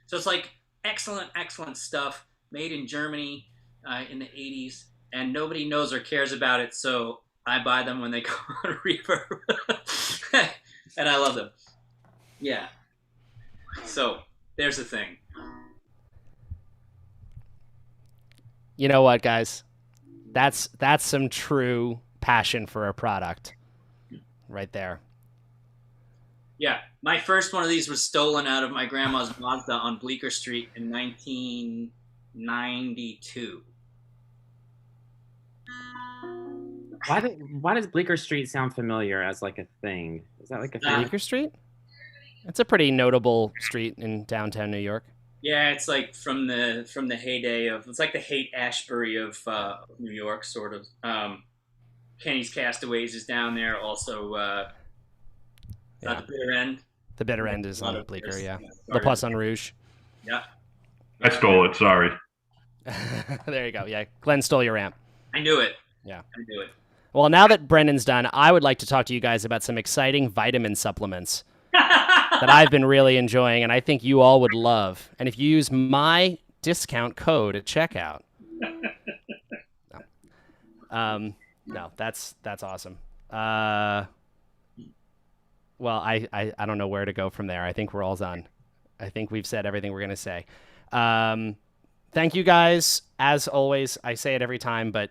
So it's like excellent stuff made in Germany in the 80s. And nobody knows or cares about it, so I buy them when they go on Reverb. And I love them. Yeah. So, there's the thing. You know what, guys? That's some true passion for a product right there. Yeah. My first one of these was stolen out of my grandma's Mazda on Bleecker Street in 1992. Why does Bleecker Street sound familiar as like a thing? Is that like a thing? Bleecker Street? It's a pretty notable street in downtown New York. Yeah, it's like from the heyday of, it's like the Haight-Ashbury of New York, sort of. Kenny's Castaways is down there. Also, the Bitter End. The Bitter End is on Bleecker, yeah. The Le Poisson Rouge. Yeah. I stole it. Sorry. There you go. Yeah, Glenn stole your amp. I knew it. Yeah. I knew it. Well, now that Brendan's done, I would like to talk to you guys about some exciting vitamin supplements that I've been really enjoying, and I think you all would love. And if you use my discount code at checkout, no, that's awesome. Well, I don't know where to go from there. I think we're all done. I think we've said everything we're going to say. Thank you guys. As always, I say it every time, but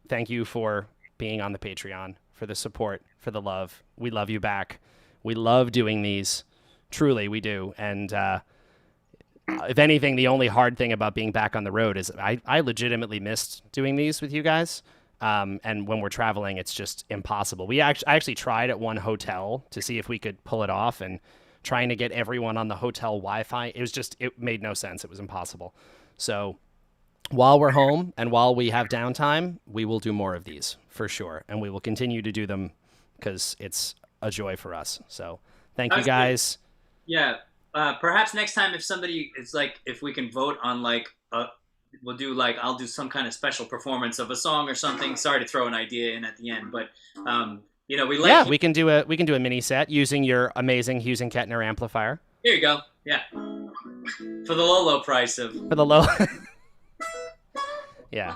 thank you for being on the Patreon, for the support, for the love. We love you back. We love doing these. Truly, we do. And if anything, the only hard thing about being back on the road is I legitimately missed doing these with you guys. And when we're traveling, it's just impossible. I actually tried at one hotel to see if we could pull it off, and trying to get everyone on the hotel Wi-Fi, it made no sense. It was impossible. So while we're home and while we have downtime, we will do more of these for sure. And we will continue to do them because it's a joy for us. So thank you guys. Yeah. Perhaps next time if we can vote on I'll do some kind of special performance of a song or something. Sorry to throw an idea in at the end, but we can do a mini set using your amazing Hughes and Kettner amplifier. Here you go. Yeah. For the low price of. For the low. Yeah.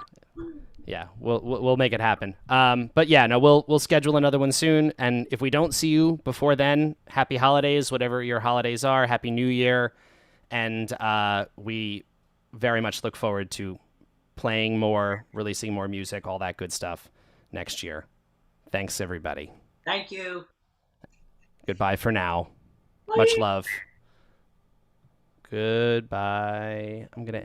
Yeah, we'll make it happen. But yeah, no, we'll schedule another one soon. And if we don't see you before then, happy holidays, whatever your holidays are. Happy New Year, and we very much look forward to playing more, releasing more music, all that good stuff next year. Thanks, everybody. Thank you. Goodbye for now. Much love. Goodbye. I'm gonna end.